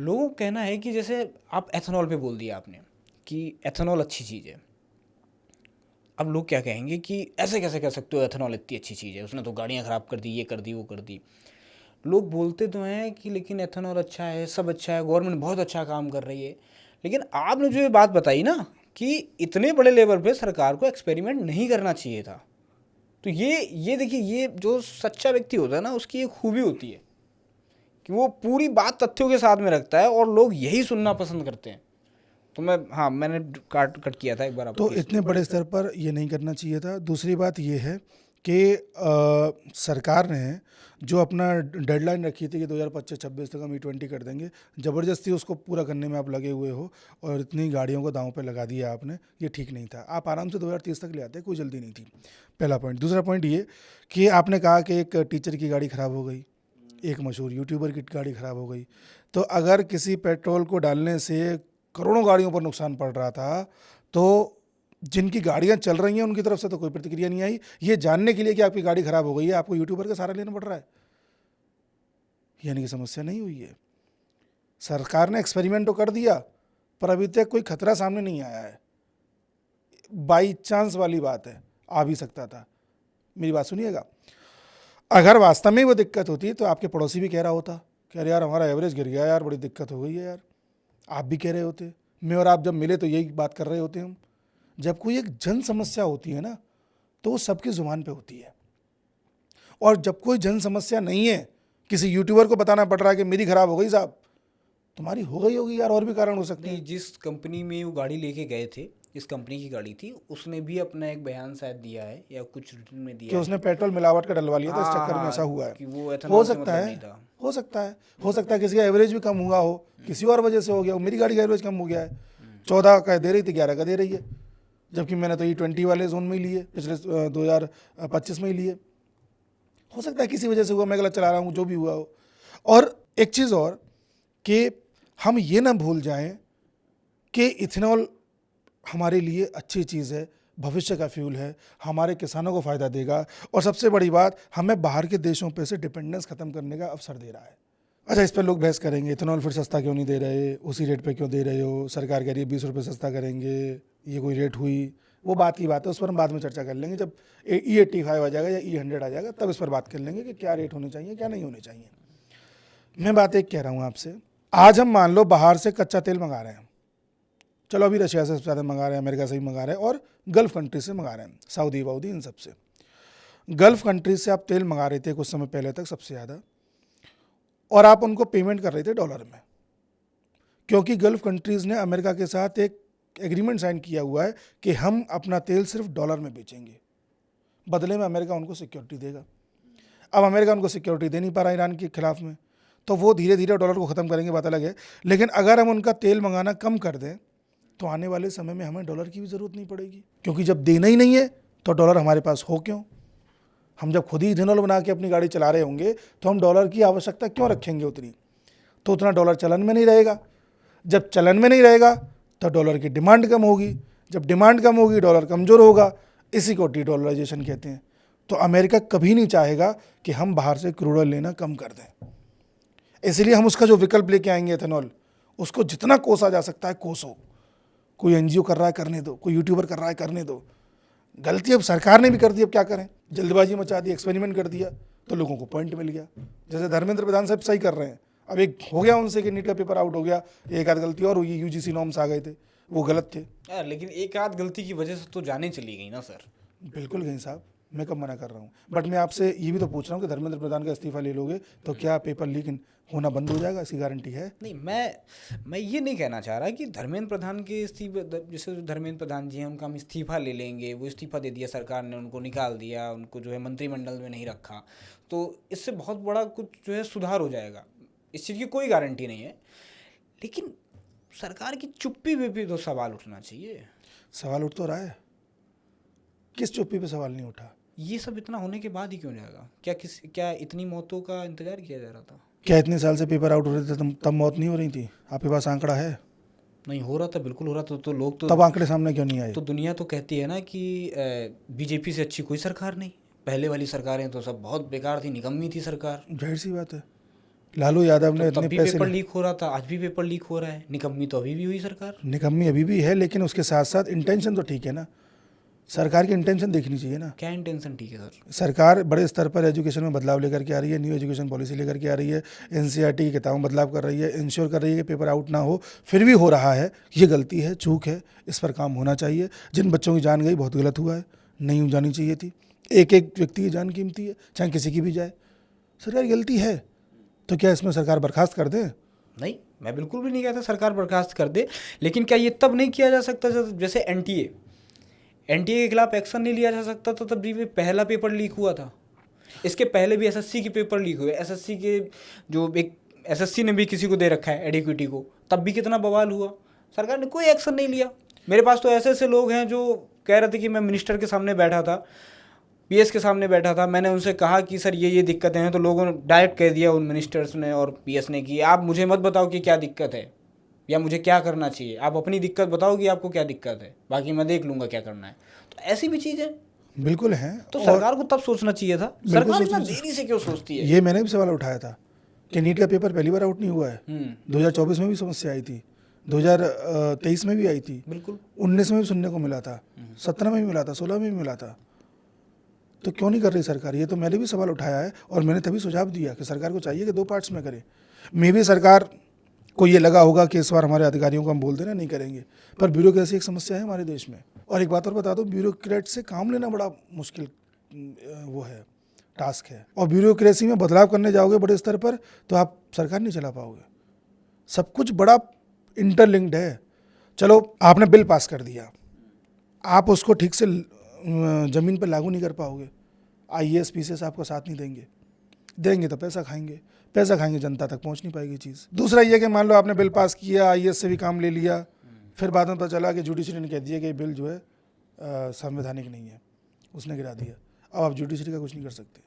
लोगों का कहना है कि जैसे आप एथेनॉल पे बोल दिया आपने कि एथेनॉल अच्छी चीज़ है, अब लोग क्या कहेंगे कि ऐसे कैसे कह सकते हो एथेनॉल इतनी अच्छी चीज़ है, उसने तो गाड़ियाँ ख़राब कर दी, ये कर दी, वो कर दी। लोग बोलते तो हैं कि लेकिन एथेनॉल अच्छा है, सब अच्छा है, गवर्नमेंट बहुत अच्छा काम कर रही है, लेकिन आपने जो ये बात बताई ना कि इतने बड़े लेवल पे सरकार को एक्सपेरिमेंट नहीं करना चाहिए था, तो ये देखिए, ये जो सच्चा व्यक्ति होता है ना, उसकी एक खूबी होती है कि वो पूरी बात तथ्यों के साथ में रखता है और लोग यही सुनना पसंद करते हैं। तो मैंने कट किया था एक बार आपको। तो इतने बड़े स्तर पर ये नहीं करना चाहिए था। दूसरी बात ये है कि सरकार ने जो अपना डेडलाइन रखी थी कि 2025-26 तक हम E20 कर देंगे, ज़बरदस्ती उसको पूरा करने में आप लगे हुए हो और इतनी गाड़ियों को दांव पे लगा दिया आपने, ये ठीक नहीं था। आप आराम से 2030 तक ले आते, कोई जल्दी नहीं थी, पहला पॉइंट। दूसरा पॉइंट ये कि आपने कहा कि एक टीचर की गाड़ी ख़राब हो गई, एक मशहूर यूट्यूबर की गाड़ी ख़राब हो गई। तो अगर किसी पेट्रोल को डालने से करोड़ों गाड़ियों पर नुकसान पड़ रहा था, तो जिनकी गाड़ियां चल रही हैं उनकी तरफ से तो कोई प्रतिक्रिया नहीं आई। ये जानने के लिए कि आपकी गाड़ी खराब हो गई है, आपको यूट्यूबर का सहारा लेना पड़ रहा है, यानी कि समस्या नहीं हुई है। सरकार ने एक्सपेरिमेंट तो कर दिया, पर अभी तक कोई खतरा सामने नहीं आया है। बाई चांस वाली बात है, आ भी सकता था। मेरी बात सुनिएगा, अगर वास्तव में वो दिक्कत होती तो आपके पड़ोसी भी कह रहा होता कि अरे यार हमारा एवरेज गिर गया यार, बड़ी दिक्कत हो गई है यार, आप भी कह रहे होते। मैं और आप जब मिले तो यही बात कर रहे होते हम। जब कोई एक जन समस्या होती है ना, तो वो सबकी जुबान पे होती है। और जब कोई जन समस्या नहीं है, किसी यूट्यूबर को बताना पड़ रहा है कि मेरी खराब हो गई साहब, तुम्हारी हो गई होगी यार, और भी कारण हो सकते हैं। जिस कंपनी में वो गाड़ी लेके गए थे, इस कंपनी की गाड़ी थी, उसने भी अपना एक बयान शायद दिया है या कुछ रिटर्न में दिया कि है उसने पेट्रोल मिलावट का डलवा लिया था, इस चक्कर में ऐसा हुआ है। कि वो हो एथेनॉल से सकता मतलब है, नहीं था। हो सकता है, हो सकता है किसी का एवरेज भी कम हुआ हो, किसी और वजह से हो गया हो। मेरी गाड़ी का एवरेज कम हो गया है, 14 का दे रही थी, 11 का दे रही है, जबकि मैंने तो E20 वाले जोन में ही लिए, पिछले 2025 में ही लिए। हो सकता है किसी वजह से हुआ, मैं गलत चला रहा हूँ, जो भी हुआ हो। और एक चीज़ और कि हम ये ना भूल जाएं कि इथेनॉल हमारे लिए अच्छी चीज़ है, भविष्य का फ्यूल है, हमारे किसानों को फ़ायदा देगा, और सबसे बड़ी बात, हमें बाहर के देशों पे से डिपेंडेंस ख़त्म करने का अवसर दे रहा है। अच्छा, इस पर लोग बहस करेंगे, इथेनॉल फिर सस्ता क्यों नहीं दे रहे, उसी रेट पे क्यों दे रहे हो, सरकार कह रही है 20 रुपये सस्ता करेंगे, ये कोई रेट हुई? वो बात की बात है, उस पर हम बाद में चर्चा कर लेंगे। जब E85 आ जाएगा या E100 आ जाएगा, तब इस पर बात कर लेंगे कि क्या रेट होने चाहिए, क्या नहीं होने चाहिए। मैं बात एक कह रहा हूँ आपसे, आज हम मान लो बाहर से कच्चा तेल मंगा रहे हैं, चलो अभी रशिया से ज़्यादा मंगा रहे हैं, अमेरिका से भी मंगा रहे हैं, और गल्फ़ कंट्री से मंगा रहे हैं, सऊदी वाउदी इन सब से। गल्फ़ कंट्री से आप तेल मंगा रहे थे कुछ समय पहले तक सबसे ज़्यादा, और आप उनको पेमेंट कर रहे थे डॉलर में, क्योंकि गल्फ़ कंट्रीज़ ने अमेरिका के साथ एक एग्रीमेंट साइन किया हुआ है कि हम अपना तेल सिर्फ डॉलर में बेचेंगे, बदले में अमेरिका उनको सिक्योरिटी देगा। अब अमेरिका उनको सिक्योरिटी दे नहीं पा रहा ईरान के खिलाफ में, तो वो धीरे धीरे डॉलर को ख़त्म करेंगे, बात अलग है। लेकिन अगर हम उनका तेल मंगाना कम कर दें तो आने वाले समय में हमें डॉलर की भी ज़रूरत नहीं पड़ेगी, क्योंकि जब देना ही नहीं है तो डॉलर हमारे पास हो क्यों। हम जब खुद ही इथेनॉल बना के अपनी गाड़ी चला रहे होंगे तो हम डॉलर की आवश्यकता क्यों रखेंगे उतनी? तो उतना डॉलर चलन में नहीं रहेगा। जब चलन में नहीं रहेगा तो डॉलर की डिमांड कम होगी, जब डिमांड कम होगी डॉलर कमज़ोर होगा। इसी को डी-डॉलराइजेशन कहते हैं। तो अमेरिका कभी नहीं चाहेगा कि हम बाहर से क्रूड ऑयल लेना कम कर दें, इसलिए हम उसका जो विकल्प लेके आएंगे एथेनॉल, उसको जितना कोसा जा सकता है कोसो। कोई एनजीओ कर रहा है करने दो, कोई यूट्यूबर कर रहा है करने दो। गलती अब सरकार ने भी कर दी, अब क्या करें? जल्दबाजी मचा दी, एक्सपेरिमेंट कर दिया तो लोगों को पॉइंट मिल गया। जैसे धर्मेंद्र प्रधान साहब सही कर रहे हैं, अब एक हो गया उनसे कि नीट का पेपर आउट हो गया, एक आध गलती और हुई, यूजीसी नॉर्म्स आ गए थे, वो गलत थे। यार लेकिन एक आध गलती की वजह से तो जाने चली गई ना सर। बिल्कुल गई साहब, मैं कब मना कर रहा हूँ, बट मैं आपसे ये भी तो पूछ रहा हूँ कि धर्मेंद्र प्रधान का इस्तीफा ले लोगे तो क्या पेपर लीक होना बंद हो जाएगा? इसकी गारंटी है? नहीं, मैं ये नहीं कहना चाह रहा कि धर्मेंद्र प्रधान के इस्तीफे, जैसे जो धर्मेंद्र प्रधान जी हैं उनका हम इस्तीफा ले लेंगे, वो इस्तीफा दे दिया सरकार ने, उनको निकाल दिया, उनको जो है मंत्रिमंडल में नहीं रखा, तो इससे बहुत बड़ा कुछ जो है सुधार हो जाएगा, इस चीज़ की कोई गारंटी नहीं है। लेकिन सरकार की चुप्पी पे भी तो सवाल उठना चाहिए। सवाल उठ तो रहा है, किस चुप्पी पे सवाल नहीं उठा? ये सब इतना होने के बाद ही क्यों जाएगा? क्या इतनी मौतों का इंतजार किया जा रहा था? क्या इतने साल से पेपर आउट हो रहे थे तब मौत नहीं हो रही थी? आपके पास आंकड़ा है? नहीं हो रहा था, बिल्कुल हो रहा था। तो लोग तो तब आंकड़े सामने क्यों नहीं आए? तो दुनिया तो कहती है ना कि बीजेपी से अच्छी कोई सरकार नहीं, पहले वाली सरकारें तो सब बहुत बेकार थी, निकम्मी थी सरकार। जाहिर सी बात है, लालू यादव ने तो तब इतने भी पैसे पेपर लीक हो रहा था, आज भी पेपर लीक हो रहा है, निकम्मी तो अभी भी हुई सरकार। निकम्मी अभी भी है, लेकिन उसके साथ साथ इंटेंशन तो ठीक है ना। सरकार की इंटेंशन देखनी चाहिए ना। क्या इंटेंशन ठीक है सर? सरकार बड़े स्तर पर एजुकेशन में बदलाव लेकर के आ रही है, न्यू एजुकेशन पॉलिसी लेकर के आ रही है, एनसीईआरटी की किताबों में बदलाव कर रही है, इंश्योर कर रही है कि पेपर आउट ना हो, फिर भी हो रहा है। ये गलती है, चूक है, इस पर काम होना चाहिए। जिन बच्चों की जान गई बहुत गलत हुआ है, नहीं जानी चाहिए थी। एक एक व्यक्ति की जान कीमती है, चाहे किसी की भी जाए। सरकार की गलती है तो क्या इसमें सरकार बर्खास्त कर दे? नहीं, मैं बिल्कुल भी नहीं कहता सरकार बर्खास्त कर दे, लेकिन क्या ये तब नहीं किया जा सकता जैसे एनटीए के खिलाफ एक्शन नहीं लिया जा सकता? तो तब भी पहला पेपर लीक हुआ था, इसके पहले भी एसएससी के पेपर लीक हुए, एसएससी के जो एक एसएससी ने भी किसी को दे रखा है एडिक्विटी को, तब भी कितना बवाल हुआ, सरकार ने कोई एक्शन नहीं लिया। मेरे पास तो ऐसे ऐसे लोग हैं जो कह रहे थे कि मैं मिनिस्टर के सामने बैठा था, पीएस के सामने बैठा था, मैंने उनसे कहा कि सर ये दिक्कतें हैं, तो लोगों ने डायरेक्ट कह दिया, उन मिनिस्टर्स ने और पीएस ने, कि आप मुझे मत बताओ कि क्या दिक्कत है या मुझे क्या करना चाहिए, आप अपनी दिक्कत बताओ कि आपको क्या दिक्कत है, बाकी मैं देख लूँगा क्या करना है। तो ऐसी भी चीज़ें बिल्कुल है। तो सरकार को तब सोचना चाहिए था। सरकार इतना देरी से क्यों सोचती है? ये मैंने भी सवाल उठाया था कि नीट का पेपर पहली बार आउट नहीं हुआ है। 2024 में भी समस्या आई थी, 2023 में भी आई थी, बिल्कुल 19 में भी सुनने को मिला था, 17 में भी मिला था, 16 में भी मिला था। तो क्यों नहीं कर रही सरकार? ये तो मैंने भी सवाल उठाया है और मैंने तभी सुझाव दिया कि सरकार को चाहिए कि 2 पार्ट्स में करे। मे भी सरकार को ये लगा होगा कि इस बार हमारे अधिकारियों को हम बोल देना नहीं करेंगे, पर ब्यूरोक्रेसी एक समस्या है हमारे देश में। और एक बात और बता दो, ब्यूरोक्रेट से काम लेना बड़ा मुश्किल वो है, टास्क है। और ब्यूरोक्रेसी में बदलाव करने जाओगे बड़े स्तर पर तो आप सरकार नहीं चला पाओगे। सब कुछ बड़ा इंटरलिंक्ड है। चलो आपने बिल पास कर दिया, आप उसको ठीक से ज़मीन पर लागू नहीं कर पाओगे। आईएएस पीसीएस आपका साथ नहीं देंगे तो पैसा खाएंगे, जनता तक पहुंच नहीं पाएगी चीज़। दूसरा ये कि मान लो आपने बिल पास किया, आईएएस से भी काम ले लिया, फिर बाद में पता चला कि जुडिशरी ने कह दिया कि ये बिल जो है संवैधानिक नहीं है, उसने गिरा दिया। अब आप जुडिशरी का कुछ नहीं कर सकते,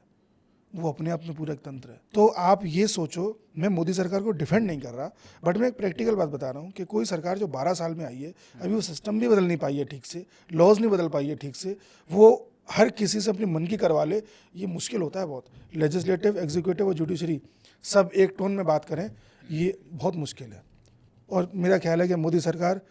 वो अपने आप में पूरा एक तंत्र है। तो आप ये सोचो, मैं मोदी सरकार को डिफेंड नहीं कर रहा, बट मैं एक प्रैक्टिकल बात बता रहा हूँ कि कोई सरकार जो 12 साल में आई है, अभी वो सिस्टम भी बदल नहीं पाई है ठीक से, लॉज नहीं बदल पाई है ठीक से, वो हर किसी से अपनी मन की करवा ले, ये मुश्किल होता है बहुत। लेजिस्लेटिव, एग्जीक्यूटिव और जुडिशरी सब एक टोन में बात करें, ये बहुत मुश्किल है। और मेरा ख्याल है कि मोदी सरकार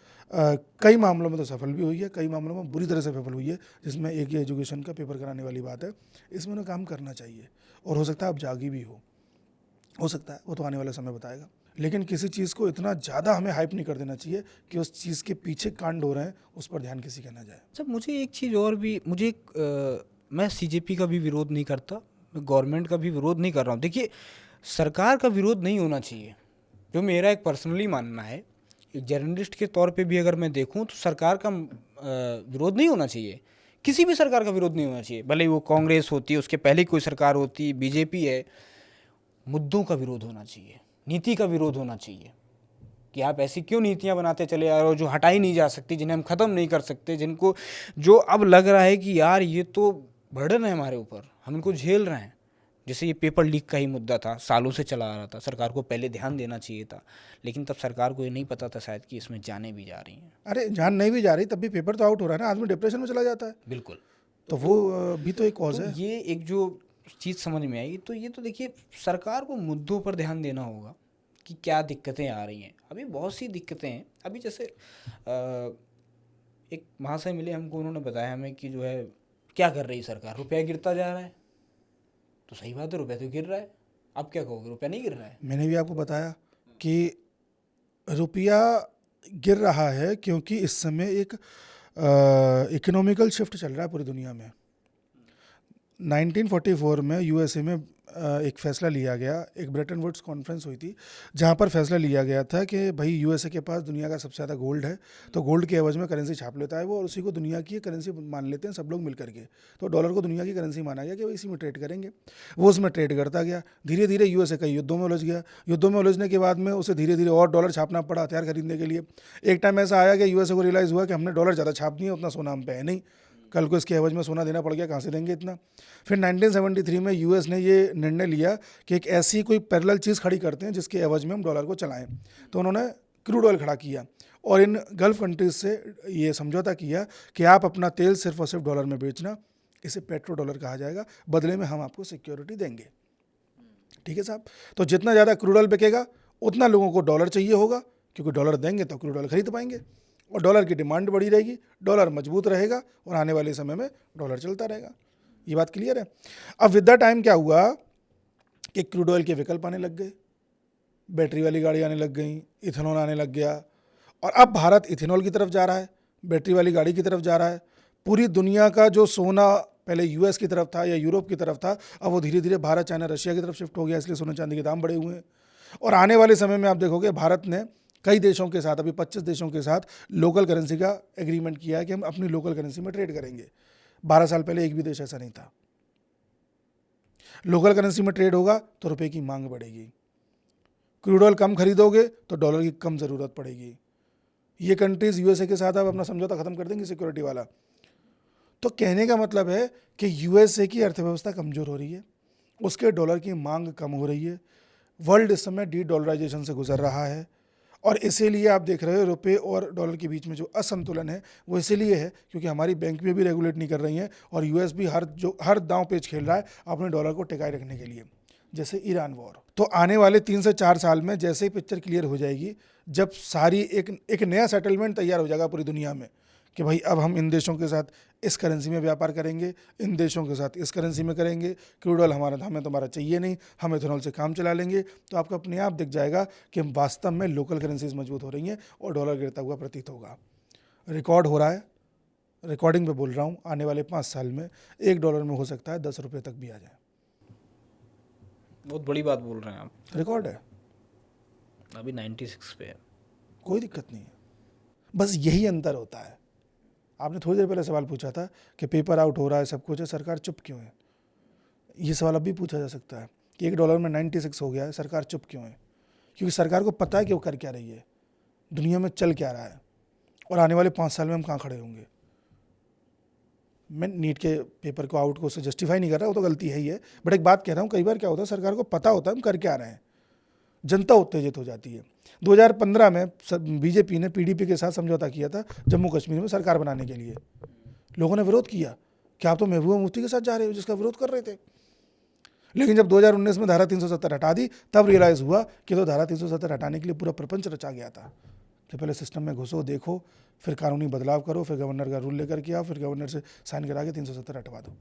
कई मामलों में तो सफल भी हुई है, कई मामलों में बुरी तरह से विफल हुई है, जिसमें एक ये एजुकेशन का पेपर कराने वाली बात है। इसमें उन्हें काम करना चाहिए और हो सकता है अब जागी भी हो सकता है, वो तो आने वाला समय बताएगा। लेकिन किसी चीज़ को इतना ज़्यादा हमें हाइप नहीं कर देना चाहिए कि उस चीज़ के पीछे कांड हो रहे हैं, उस पर ध्यान किसी का ना जाए। अच्छा, मुझे एक चीज़ और भी, मैं सीजेपी का भी विरोध नहीं करता, मैं गवर्नमेंट का भी विरोध नहीं कर रहा हूँ। देखिए, सरकार का विरोध नहीं होना चाहिए, जो मेरा एक पर्सनली मानना है। एक जर्नलिस्ट के तौर पे भी अगर मैं देखूं तो सरकार का विरोध नहीं होना चाहिए, किसी भी सरकार का विरोध नहीं होना चाहिए, भले ही वो कांग्रेस होती है, उसके पहले कोई सरकार होती, बीजेपी है। मुद्दों का विरोध होना चाहिए, नीति का विरोध होना चाहिए कि आप ऐसी क्यों नीतियां बनाते चले आ रहे हो जो हटाई नहीं जा सकती, जिन्हें हम ख़त्म नहीं कर सकते, जिनको जो अब लग रहा है कि यार ये तो बर्डन है हमारे ऊपर, हम इनको झेल रहे हैं। जैसे ये पेपर लीक का ही मुद्दा था, सालों से चला आ रहा था, सरकार को पहले ध्यान देना चाहिए था, लेकिन तब सरकार को ये नहीं पता था शायद कि इसमें जानें भी जा रही हैं। अरे जान नहीं भी जा रही तब भी पेपर तो आउट हो रहा है ना, आदमी डिप्रेशन में चला जाता है, बिल्कुल। तो वो भी तो एक कॉज तो है। ये एक जो चीज़ समझ में आई, तो ये तो देखिए सरकार को मुद्दों पर ध्यान देना होगा कि क्या दिक्कतें आ रही हैं। अभी बहुत सी दिक्कतें हैं। अभी जैसे एक महाशय मिले हमको, उन्होंने बताया हमें कि जो है क्या कर रही सरकार, रुपया गिरता जा रहा है। तो सही बात है, रुपया तो गिर रहा है, आप क्या कहोगे, रुपया नहीं गिर रहा है? मैंने भी आपको बताया कि रुपया गिर रहा है क्योंकि इस समय एक इकोनॉमिकल शिफ्ट चल रहा है पूरी दुनिया में। 1944 में यूएसए में एक फ़ैसला लिया गया, एक ब्रेटन वुड्स कॉन्फ्रेंस हुई थी जहाँ पर फैसला लिया गया था कि भाई यूएसए के पास दुनिया का सबसे ज़्यादा गोल्ड है, तो गोल्ड के एवज में करेंसी छाप लेता है वो, और उसी को दुनिया की करेंसी मान लेते हैं सब लोग मिल करके। तो डॉलर को दुनिया की करेंसी माना गया कि भाई इसी में ट्रेड करेंगे। वो उसमें ट्रेड करता गया, धीरे धीरे यूएसए कई युद्धों में उलझ गया। युद्धों में उलझने के बाद में उसे धीरे धीरे और डॉलर छापना पड़ा हथियार खरीदने के लिए। एक टाइम ऐसा आया कि यूएसए को रियलाइज़ हुआ कि हमने डॉलर ज़्यादा छाप दिए, उतना सोना हम पे है नहीं, कल को इसके एवज में सोना देना पड़ गया, कहाँ से देंगे इतना। फिर 1973 में यूएस ने ये निर्णय लिया कि एक ऐसी कोई पैरेलल चीज़ खड़ी करते हैं जिसके एवज में हम डॉलर को चलाएं। तो उन्होंने क्रूड ऑयल खड़ा किया और इन गल्फ कंट्रीज से ये समझौता किया कि आप अपना तेल सिर्फ और सिर्फ डॉलर में बेचना, इसे पेट्रो डॉलर कहा जाएगा, बदले में हम आपको सिक्योरिटी देंगे। ठीक है साहब। तो जितना ज़्यादा क्रूड ऑयल बिकेगा उतना लोगों को डॉलर चाहिए होगा, क्योंकि डॉलर देंगे तो क्रूड ऑयल खरीद पाएंगे, और डॉलर की डिमांड बढ़ी रहेगी, डॉलर मजबूत रहेगा और आने वाले समय में डॉलर चलता रहेगा। ये बात क्लियर है। अब विद द टाइम क्या हुआ कि क्रूड ऑयल के विकल्प आने लग गए, बैटरी वाली गाड़ी आने लग गई, इथेनॉल आने लग गया, और अब भारत इथेनॉल की तरफ जा रहा है, बैटरी वाली गाड़ी की तरफ जा रहा है। पूरी दुनिया का जो सोना पहले यूएस की तरफ था या यूरोप की तरफ था, अब वो धीरे धीरे भारत, चाइना, रशिया की तरफ शिफ्ट हो गया, इसलिए सोने चांदी के दाम बढ़े हुए हैं। और आने वाले समय में आप देखोगे भारत ने कई देशों के साथ, अभी 25 देशों के साथ लोकल करेंसी का एग्रीमेंट किया है कि हम अपनी लोकल करेंसी में ट्रेड करेंगे। 12 साल पहले एक भी देश ऐसा नहीं था। लोकल करेंसी में ट्रेड होगा तो रुपए की मांग बढ़ेगी, क्रूड ऑयल कम खरीदोगे तो डॉलर की कम ज़रूरत पड़ेगी। ये कंट्रीज यूएसए के साथ अब अपना समझौता खत्म कर देंगे सिक्योरिटी वाला। तो कहने का मतलब है कि यूएसए की अर्थव्यवस्था कमज़ोर हो रही है, उसके डॉलर की मांग कम हो रही है, वर्ल्ड इस समय डी डॉलराइजेशन से गुजर रहा है, और इसीलिए आप देख रहे हो रुपए और डॉलर के बीच में जो असंतुलन है वो इसीलिए है क्योंकि हमारी बैंक भी रेगुलेट नहीं कर रही हैं, और यूएस भी हर दांव पेच खेल रहा है अपने डॉलर को टिकाए रखने के लिए, जैसे ईरान वॉर। तो आने वाले 3 से 4 साल में जैसे ही पिक्चर क्लियर हो जाएगी, जब सारी एक नया सेटलमेंट तैयार हो जाएगा पूरी दुनिया में कि भाई अब हम इन देशों के साथ इस करेंसी में व्यापार करेंगे, इन देशों के साथ इस करेंसी में करेंगे, क्रूड ऑयल हमें तुम्हारा चाहिए नहीं, हम इथेनॉल से काम चला लेंगे, तो आपको अपने आप दिख जाएगा कि वास्तव में लोकल करेंसीज मजबूत हो रही हैं और डॉलर गिरता हुआ प्रतीत होगा। रिकॉर्ड हो रहा है, रिकॉर्डिंग पे बोल रहा हूँ, आने वाले 5 साल में $1 में हो सकता है 10 रुपये तक भी आ जाए। बहुत बड़ी बात बोल रहे हैं आप। रिकॉर्ड है, अभी 96 पे है, कोई दिक्कत नहीं है। बस यही अंतर होता है। आपने थोड़ी देर पहले सवाल पूछा था कि पेपर आउट हो रहा है, सब कुछ है, सरकार चुप क्यों है। ये सवाल अब भी पूछा जा सकता है कि $1 में 96 हो गया है, सरकार चुप क्यों है। क्योंकि सरकार को पता है कि वो कर क्या रही है, दुनिया में चल क्या रहा है, और आने वाले 5 साल में हम कहाँ खड़े होंगे। मैं नीट के पेपर को आउट को उससे जस्टिफाई नहीं कर रहा, वो तो गलती है ही है, बट एक बात कह रहा हूँ, कई बार क्या होता है सरकार को पता होता है हम कर क्या रहे हैं, जनता उत्तेजित हो जाती है। 2015 में बीजेपी ने पीडीपी के साथ समझौता किया था जम्मू कश्मीर में सरकार बनाने के लिए, लोगों ने विरोध किया कि आप तो महबूबा मुफ्ती के साथ जा रहे हो, जिसका विरोध कर रहे थे। लेकिन जब 2019 में धारा 370 हटा दी, तब रियलाइज़ हुआ कि तो धारा 370 हटाने के लिए पूरा प्रपंच रचा गया था कि पहले सिस्टम में घुसो, देखो, फिर कानूनी बदलाव करो, फिर गवर्नर का रूल लेकर के आओ, फिर गवर्नर से साइन करा के 370 हटवा दो।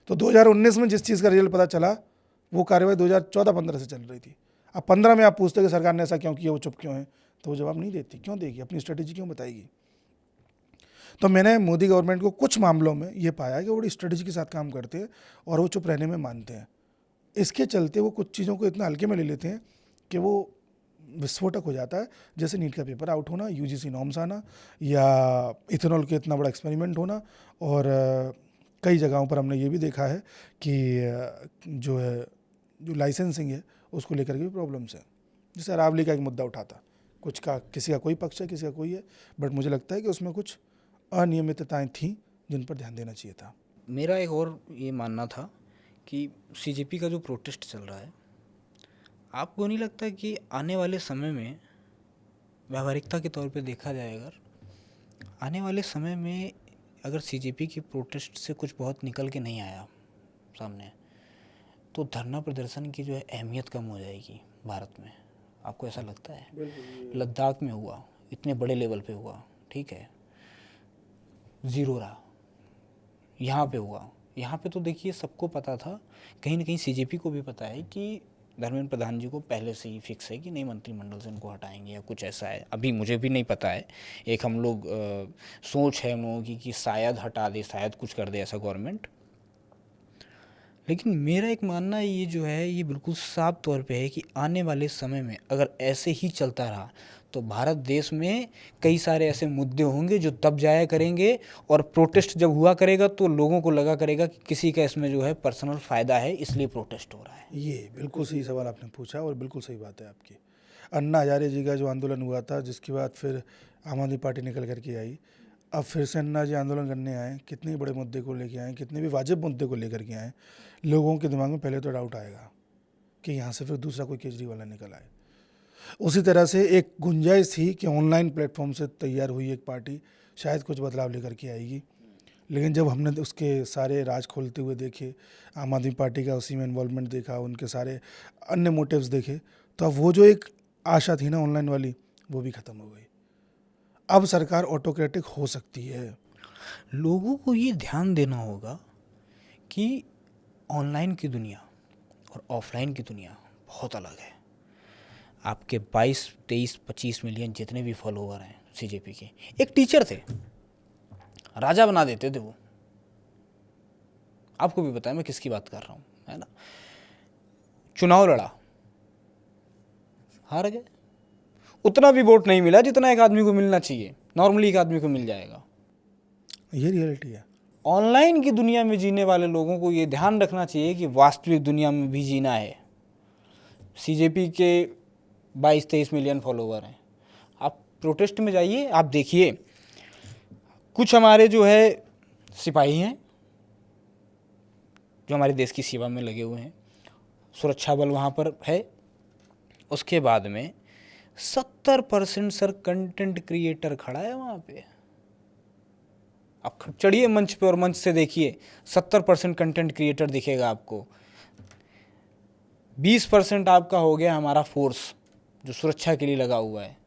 तो 2019 में जिस चीज़ का रिजल्ट पता चला, वो कार्रवाई 2014-15 से चल रही थी। अब 15 में आप पूछते कि सरकार ने ऐसा क्यों किया, वो चुप क्यों है, तो वो जवाब नहीं देती। क्यों देगी, अपनी स्ट्रेटेजी क्यों बताएगी। तो मैंने मोदी गवर्नमेंट को कुछ मामलों में ये पाया कि वो बड़ी स्ट्रेटेजी के साथ काम करते हैं और वो चुप रहने में मानते हैं। इसके चलते वो कुछ चीज़ों को इतना हल्के में ले लेते हैं कि वो विस्फोटक हो जाता है, जैसे नीट का पेपर आउट होना, यूजीसी नॉर्म्स आना, या इथेनॉल के इतना बड़ा एक्सपेरिमेंट होना, और कई जगहों पर हमने ये भी देखा है कि जो लाइसेंसिंग है उसको लेकर के भी प्रॉब्लम्स हैं। जैसे अरावली का एक मुद्दा उठा था, कुछ का किसी का कोई पक्ष है, किसी का कोई है, बट मुझे लगता है कि उसमें कुछ अनियमितताएं थीं जिन पर ध्यान देना चाहिए था। मेरा एक और ये मानना था कि सीजेपी का जो प्रोटेस्ट चल रहा है, आपको नहीं लगता कि आने वाले समय में, व्यावहारिकता के तौर पे देखा जाए अगर, आने वाले समय में अगर सीजेपी की प्रोटेस्ट से कुछ बहुत निकल के नहीं आया सामने, तो धरना प्रदर्शन की जो है अहमियत कम हो जाएगी भारत में? आपको ऐसा लगता है? लद्दाख में हुआ, इतने बड़े लेवल पे हुआ, ठीक है, ज़ीरो रहा। यहाँ पे हुआ, यहाँ पे तो देखिए सबको पता था, कहीं ना कहीं सीजेपी को भी पता है कि धर्मेंद्र प्रधान जी को पहले से ही फिक्स है कि नहीं, मंत्रिमंडल से इनको हटाएंगे या कुछ ऐसा है। अभी मुझे भी नहीं पता है, एक हम लोग सोच है हम लोगों की कि शायद हटा दे, शायद कुछ कर दे ऐसा गवर्नमेंट। लेकिन मेरा एक मानना ये जो है, ये बिल्कुल साफ तौर पे है कि आने वाले समय में अगर ऐसे ही चलता रहा तो भारत देश में कई सारे ऐसे मुद्दे होंगे जो दब जाया करेंगे, और प्रोटेस्ट जब हुआ करेगा तो लोगों को लगा करेगा कि किसी का इसमें जो है पर्सनल फ़ायदा है, इसलिए प्रोटेस्ट हो रहा है। ये बिल्कुल सही सवाल आपने पूछा और बिल्कुल सही बात है आपकी। अन्ना हजारे जी का जो आंदोलन हुआ था, जिसके बाद फिर आम आदमी पार्टी निकल करके आई, अब फिर से अन्ना जी आंदोलन करने आए, कितने बड़े मुद्दे को लेके आए, कितने भी वाजिब मुद्दे को लेकर के आए, लोगों के दिमाग में पहले तो डाउट आएगा कि यहाँ से फिर दूसरा कोई केजरीवाल निकल आए। उसी तरह से एक गुंजाइश थी कि ऑनलाइन प्लेटफॉर्म से तैयार हुई एक पार्टी शायद कुछ बदलाव लेकर के आएगी, लेकिन जब हमने उसके सारे राज खोलते हुए देखे, आम आदमी पार्टी का उसी में इन्वॉल्वमेंट देखा, उनके सारे अन्य मोटिव्स देखे, तो अब वो जो एक आशा थी ना ऑनलाइन वाली, वो भी ख़त्म हो गई। अब सरकार ऑटोक्रेटिक हो सकती है। लोगों को ये ध्यान देना होगा कि ऑनलाइन की दुनिया और ऑफलाइन की दुनिया बहुत अलग है। आपके 22, 23, 25 मिलियन जितने भी फॉलोवर हैं सीजेपी के, एक टीचर थे, राजा बना देते थे वो। आपको भी पता है मैं किसकी बात कर रहा हूँ, है ना? चुनाव लड़ा, हार गए। उतना भी वोट नहीं मिला जितना एक आदमी को मिलना चाहिए, नॉर्मली एक आदमी को मिल जाएगा। ये रियलिटी है। ऑनलाइन की दुनिया में जीने वाले लोगों को ये ध्यान रखना चाहिए कि वास्तविक दुनिया में भी जीना है। सीजेपी के 22-23 मिलियन फॉलोवर हैं। आप प्रोटेस्ट में जाइए, आप देखिए, कुछ हमारे जो है सिपाही हैं जो हमारे देश की सेवा में लगे हुए हैं, सुरक्षा बल वहाँ पर है। उसके बाद में 70% सर कंटेंट क्रिएटर खड़ा है वहाँ पे। आप चढ़िए मंच पे और मंच से देखिए, 70% कंटेंट क्रिएटर दिखेगा आपको। 20% आपका हो गया हमारा फोर्स जो सुरक्षा के लिए लगा हुआ है।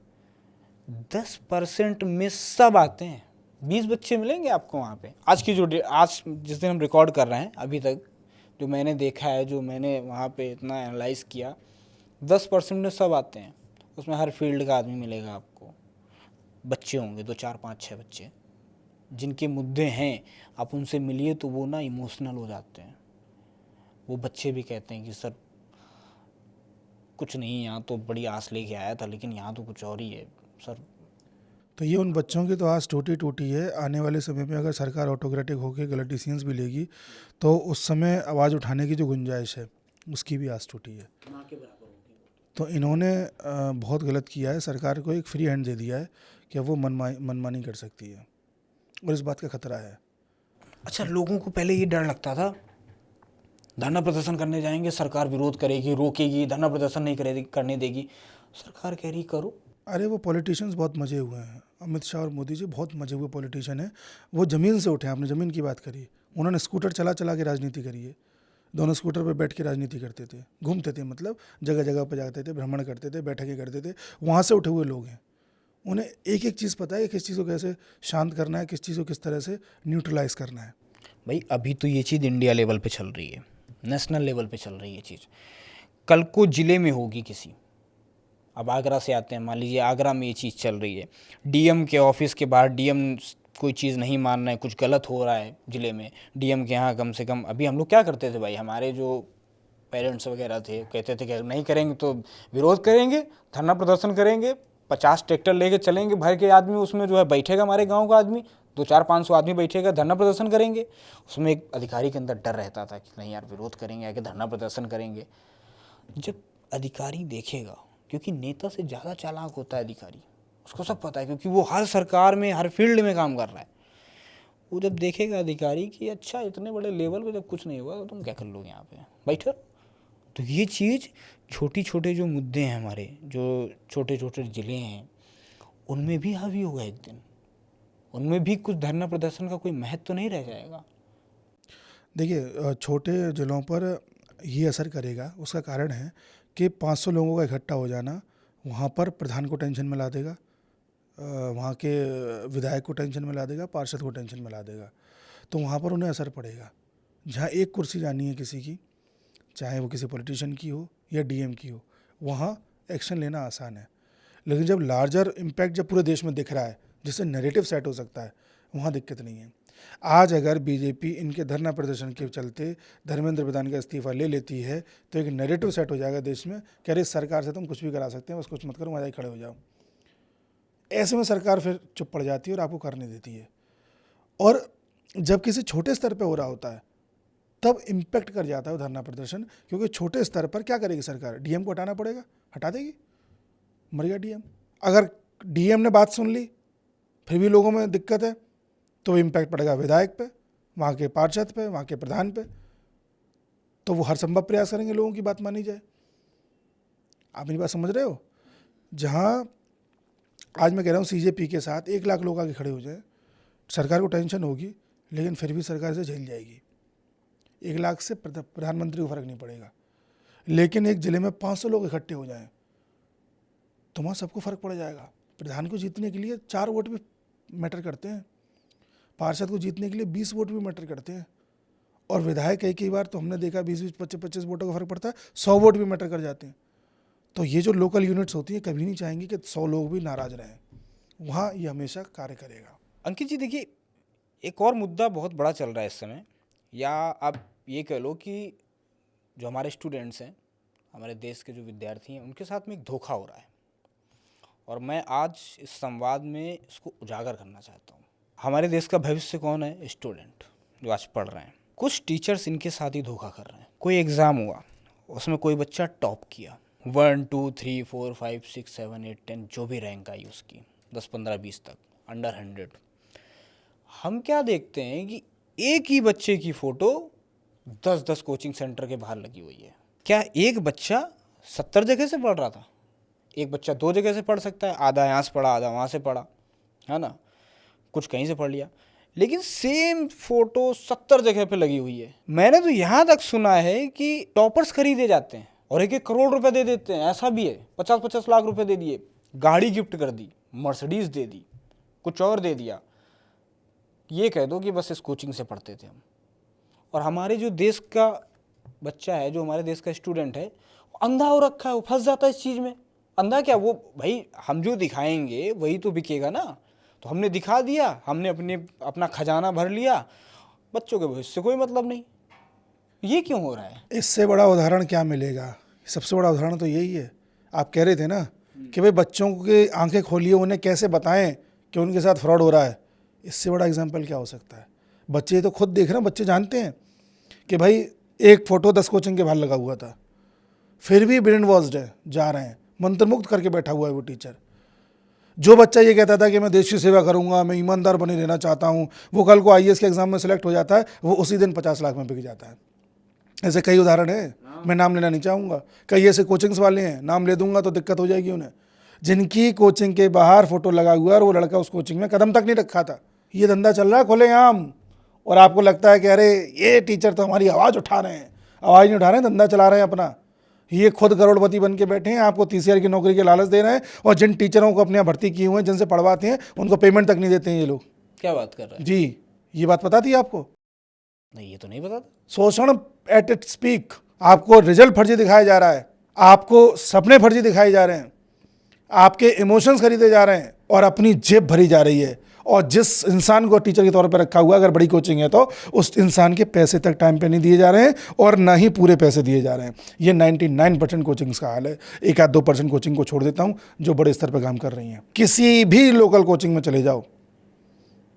10% में सब आते हैं। 20 बच्चे मिलेंगे आपको वहाँ पे। आज जिस दिन हम रिकॉर्ड कर रहे हैं, अभी तक जो मैंने देखा है, जो मैंने वहाँ पे इतना एनालाइज किया, 10% में सब आते हैं। उसमें हर फील्ड का आदमी मिलेगा आपको। बच्चे होंगे 2, 4, 5, 6 बच्चे, जिनके मुद्दे हैं, आप उनसे मिलिए तो वो ना इमोशनल हो जाते हैं। वो बच्चे भी कहते हैं कि सर कुछ नहीं, यहाँ तो बड़ी आस लेके आया था, लेकिन यहाँ तो कुछ और ही है सर। तो ये उन बच्चों की तो आस टूटी है। आने वाले समय में अगर सरकार ऑटोक्रेटिक होकर गलत डिसीजंस भी लेगी तो उस समय आवाज़ उठाने की जो गुंजाइश है उसकी भी आस टूटी है। तो इन्होंने बहुत गलत किया है। सरकार को एक फ्री हैंड दे दिया है कि वो मनमानी कर सकती है, और इस बात का खतरा है। अच्छा, लोगों को पहले ये डर लगता था धरना प्रदर्शन करने जाएंगे, सरकार विरोध करेगी, रोकेगी, धरना प्रदर्शन नहीं करने देगी। सरकार कह रही करो। अरे वो पॉलिटिशियंस बहुत मजे हुए हैं। अमित शाह और मोदी जी बहुत मजे हुए पॉलिटिशियन हैं। वो ज़मीन से उठे। आपने ज़मीन की बात करी, उन्होंने स्कूटर चला चला के राजनीति करी है। दोनों स्कूटर पर बैठ के राजनीति करते थे, घूमते थे, मतलब जगह जगह पर जाते थे, भ्रमण करते थे, बैठकें करते थे। वहाँ से उठे हुए लोग हैं। उन्हें एक एक चीज़ पता है, किस चीज़ को कैसे शांत करना है, किस चीज़ को किस तरह से न्यूट्रलाइज करना है। भाई अभी तो ये चीज़ इंडिया लेवल पे चल रही है, नेशनल लेवल पे चल रही है चीज़। कल को ज़िले में होगी किसी, अब आगरा से आते हैं, मान लीजिए आगरा में ये चीज़ चल रही है, डीएम के ऑफिस के बाहर डीएम कोई चीज़ नहीं मान रहा है, कुछ गलत हो रहा है ज़िले में, डीएम के यहाँ कम से कम, अभी हम लोग क्या करते थे भाई, हमारे जो पेरेंट्स वगैरह थे कहते थे कि नहीं करेंगे तो विरोध करेंगे, धरना प्रदर्शन करेंगे, 50 ट्रैक्टर लेके चलेंगे, भर के आदमी उसमें जो है बैठेगा, हमारे गाँव का आदमी 200-400-500 आदमी बैठेगा, धरना प्रदर्शन करेंगे। उसमें एक अधिकारी के अंदर डर रहता था कि नहीं यार विरोध करेंगे, आके धरना प्रदर्शन करेंगे। जब अधिकारी देखेगा, क्योंकि नेता से ज़्यादा चालाक होता है अधिकारी, उसको सब पता है, क्योंकि वो हर सरकार में हर फील्ड में काम कर रहा है, वो जब देखेगा अधिकारी कि अच्छा इतने बड़े लेवल पे जब कुछ नहीं हुआ तो तुम क्या कर लोगे यहाँ पे बैठो। तो ये चीज़ छोटी छोटे जो मुद्दे हैं हमारे, जो छोटे छोटे ज़िले हैं, उनमें भी हावी होगा एक दिन, उनमें भी कुछ धरना प्रदर्शन का कोई महत्व तो नहीं रह जाएगा। देखिए छोटे ज़िलों पर ये असर करेगा, उसका कारण है कि 500 लोगों का इकट्ठा हो जाना वहाँ पर प्रधान को टेंशन में ला देगा, वहाँ के विधायक को टेंशन में ला देगा, पार्षद को टेंशन में ला देगा। तो वहाँ पर उन्हें असर पड़ेगा। जहाँ एक कुर्सी जानी है किसी की, चाहे वो किसी पॉलिटिशियन की हो या डीएम की हो, वहाँ एक्शन लेना आसान है। लेकिन जब लार्जर इम्पैक्ट जब पूरे देश में दिख रहा है, जिससे नैरेटिव सेट हो सकता है, वहाँ दिक्कत नहीं है। आज अगर बीजेपी इनके धरना प्रदर्शन के चलते धर्मेंद्र प्रधान का इस्तीफा ले लेती है तो एक नैरेटिव सेट हो जाएगा देश में कि अरे सरकार से तुम कुछ भी करा सकते हैं, बस कुछ मत करो, वहाँ जाके खड़े हो जाओ। ऐसे में सरकार फिर चुप पड़ जाती है और आपको करने देती है। और जब किसी छोटे स्तर पर हो रहा होता है तब इम्पैक्ट कर जाता है वो धरना प्रदर्शन, क्योंकि छोटे स्तर पर क्या करेगी सरकार, डीएम को हटाना पड़ेगा, हटा देगी, मर गया डीएम। अगर डीएम ने बात सुन ली फिर भी लोगों में दिक्कत है तो इम्पैक्ट पड़ेगा विधायक पे, वहाँ के पार्षद पे, वहाँ के प्रधान पे। तो वो हर संभव प्रयास करेंगे लोगों की बात मानी जाए। आप मेरी बात समझ रहे हो? जहाँ आज मैं कह रहा हूँ सीजेपी के साथ 1 लाख लोग आगे खड़े हो जाए, सरकार को टेंशन होगी लेकिन फिर भी सरकार से झेल जाएगी। 1 लाख से प्रधानमंत्री को फर्क नहीं पड़ेगा। लेकिन एक ज़िले में 500 लोग इकट्ठे हो जाएं तो वहाँ सबको फर्क पड़ जाएगा। प्रधान को जीतने के लिए 4 वोट भी मैटर करते हैं, पार्षद को जीतने के लिए 20 वोट भी मैटर करते हैं, और विधायक कई बार तो हमने देखा 20-20, 25-25 वोटों का फर्क पड़ता है, 100 वोट भी मैटर कर जाते हैं। तो ये जो लोकल यूनिट्स होती हैं कभी नहीं चाहेंगे कि 100 लोग भी नाराज रहें, वहाँ ये हमेशा कार्य करेगा। अंकित जी देखिए, एक और मुद्दा बहुत बड़ा चल रहा है इस समय, या आप ये कह लो कि जो हमारे स्टूडेंट्स हैं, हमारे देश के जो विद्यार्थी हैं, उनके साथ में एक धोखा हो रहा है, और मैं आज इस संवाद में इसको उजागर करना चाहता हूँ। हमारे देश का भविष्य कौन है? स्टूडेंट जो आज पढ़ रहे हैं। कुछ टीचर्स इनके साथ ही धोखा कर रहे हैं। कोई एग्ज़ाम हुआ, उसमें कोई बच्चा टॉप किया, 1 2 3 4 5 6 7 8 10 जो भी रैंक आई उसकी, 10 15 20 तक, अंडर 100, हम क्या देखते हैं कि एक ही बच्चे की फ़ोटो 10-10 कोचिंग सेंटर के बाहर लगी हुई है। क्या एक बच्चा 70 जगह से पढ़ रहा था? एक बच्चा 2 जगह से पढ़ सकता है, आधा यहाँ से पढ़ा, आधा वहाँ से पढ़ा, है ना, कुछ कहीं से पढ़ लिया, लेकिन सेम फोटो 70 जगह पे लगी हुई है। मैंने तो यहाँ तक सुना है कि टॉपर्स खरीदे जाते हैं और 1-1 करोड़ रुपए दे देते हैं, ऐसा भी है। 50-50 लाख रुपए दे दिए, गाड़ी गिफ्ट कर दी, मर्सिडीज़ दे दी, कुछ और दे दिया, ये कह दो कि बस इस कोचिंग से पढ़ते थे हम। और हमारे जो देश का बच्चा है, जो हमारे देश का स्टूडेंट है, अंधा हो रखा है, वो फंस जाता है इस चीज़ में। अंधा क्या, वो भाई हम जो दिखाएंगे वही तो बिकेगा ना। तो हमने दिखा दिया, हमने अपना खजाना भर लिया, बच्चों के भविष्य से कोई मतलब नहीं। ये क्यों हो रहा है? इससे बड़ा उदाहरण क्या मिलेगा? सबसे बड़ा उदाहरण तो यही है। आप कह रहे थे ना कि भाई बच्चों की आंखें खोलिए, उन्हें कैसे बताएं कि उनके साथ फ्रॉड हो रहा है। इससे बड़ा एग्जाम्पल क्या हो सकता है? बच्चे तो खुद देख रहे हैं, बच्चे जानते हैं कि भाई एक फ़ोटो 10 कोचिंग के बाहर लगा हुआ था, फिर भी ब्रेन वॉश्ड है, जा रहे हैं, मंत्रमुग्ध करके बैठा हुआ है वो टीचर। जो बच्चा ये कहता था कि मैं देश की सेवा करूंगा, मैं ईमानदार बने रहना चाहता हूं, वो कल को आईएएस के एग्जाम में सेलेक्ट हो जाता है, वो उसी दिन 50 लाख में बिक जाता है। ऐसे कई उदाहरण है, मैं नाम लेना नहीं चाहूँगा। कई ऐसे कोचिंग्स वाले हैं, नाम ले दूंगा तो दिक्कत हो जाएगी उन्हें, जिनकी कोचिंग के बाहर फोटो लगा हुआ है और वो लड़का उस कोचिंग में कदम तक नहीं रखा था। ये धंधा चल रहा है खुलेआम, और आपको लगता है कि अरे ये टीचर तो हमारी आवाज़ उठा रहे हैं। आवाज़ नहीं उठा रहे हैं, धंधा चला रहे हैं अपना। ये खुद करोड़पति बन के बैठे हैं, आपको 30,000 की नौकरी के लालच दे रहे हैं, और जिन टीचरों को अपने यहाँ भर्ती किए हुए हैं, जिनसे पढ़वाते हैं, उनको पेमेंट तक नहीं देते हैं ये लोग। क्या बात कर रहे हैं जी? ये बात पता थी आपको? नहीं, ये तो नहीं पता। शोषण एट इट स्पीक। आपको रिजल्ट फर्जी दिखाया जा रहा है, आपको सपने फर्जी दिखाए जा रहे हैं, आपके इमोशंस खरीदे जा रहे हैं, और अपनी जेब भरी जा रही है। और जिस इंसान को टीचर के तौर पर रखा हुआ, अगर बड़ी कोचिंग है तो उस इंसान के पैसे तक टाइम पे नहीं दिए जा रहे हैं, और ना ही पूरे पैसे दिए जा रहे हैं। ये 99% कोचिंग्स का हाल है। 1-2% कोचिंग को छोड़ देता हूँ जो बड़े स्तर पर काम कर रही हैं। किसी भी लोकल कोचिंग में चले जाओ,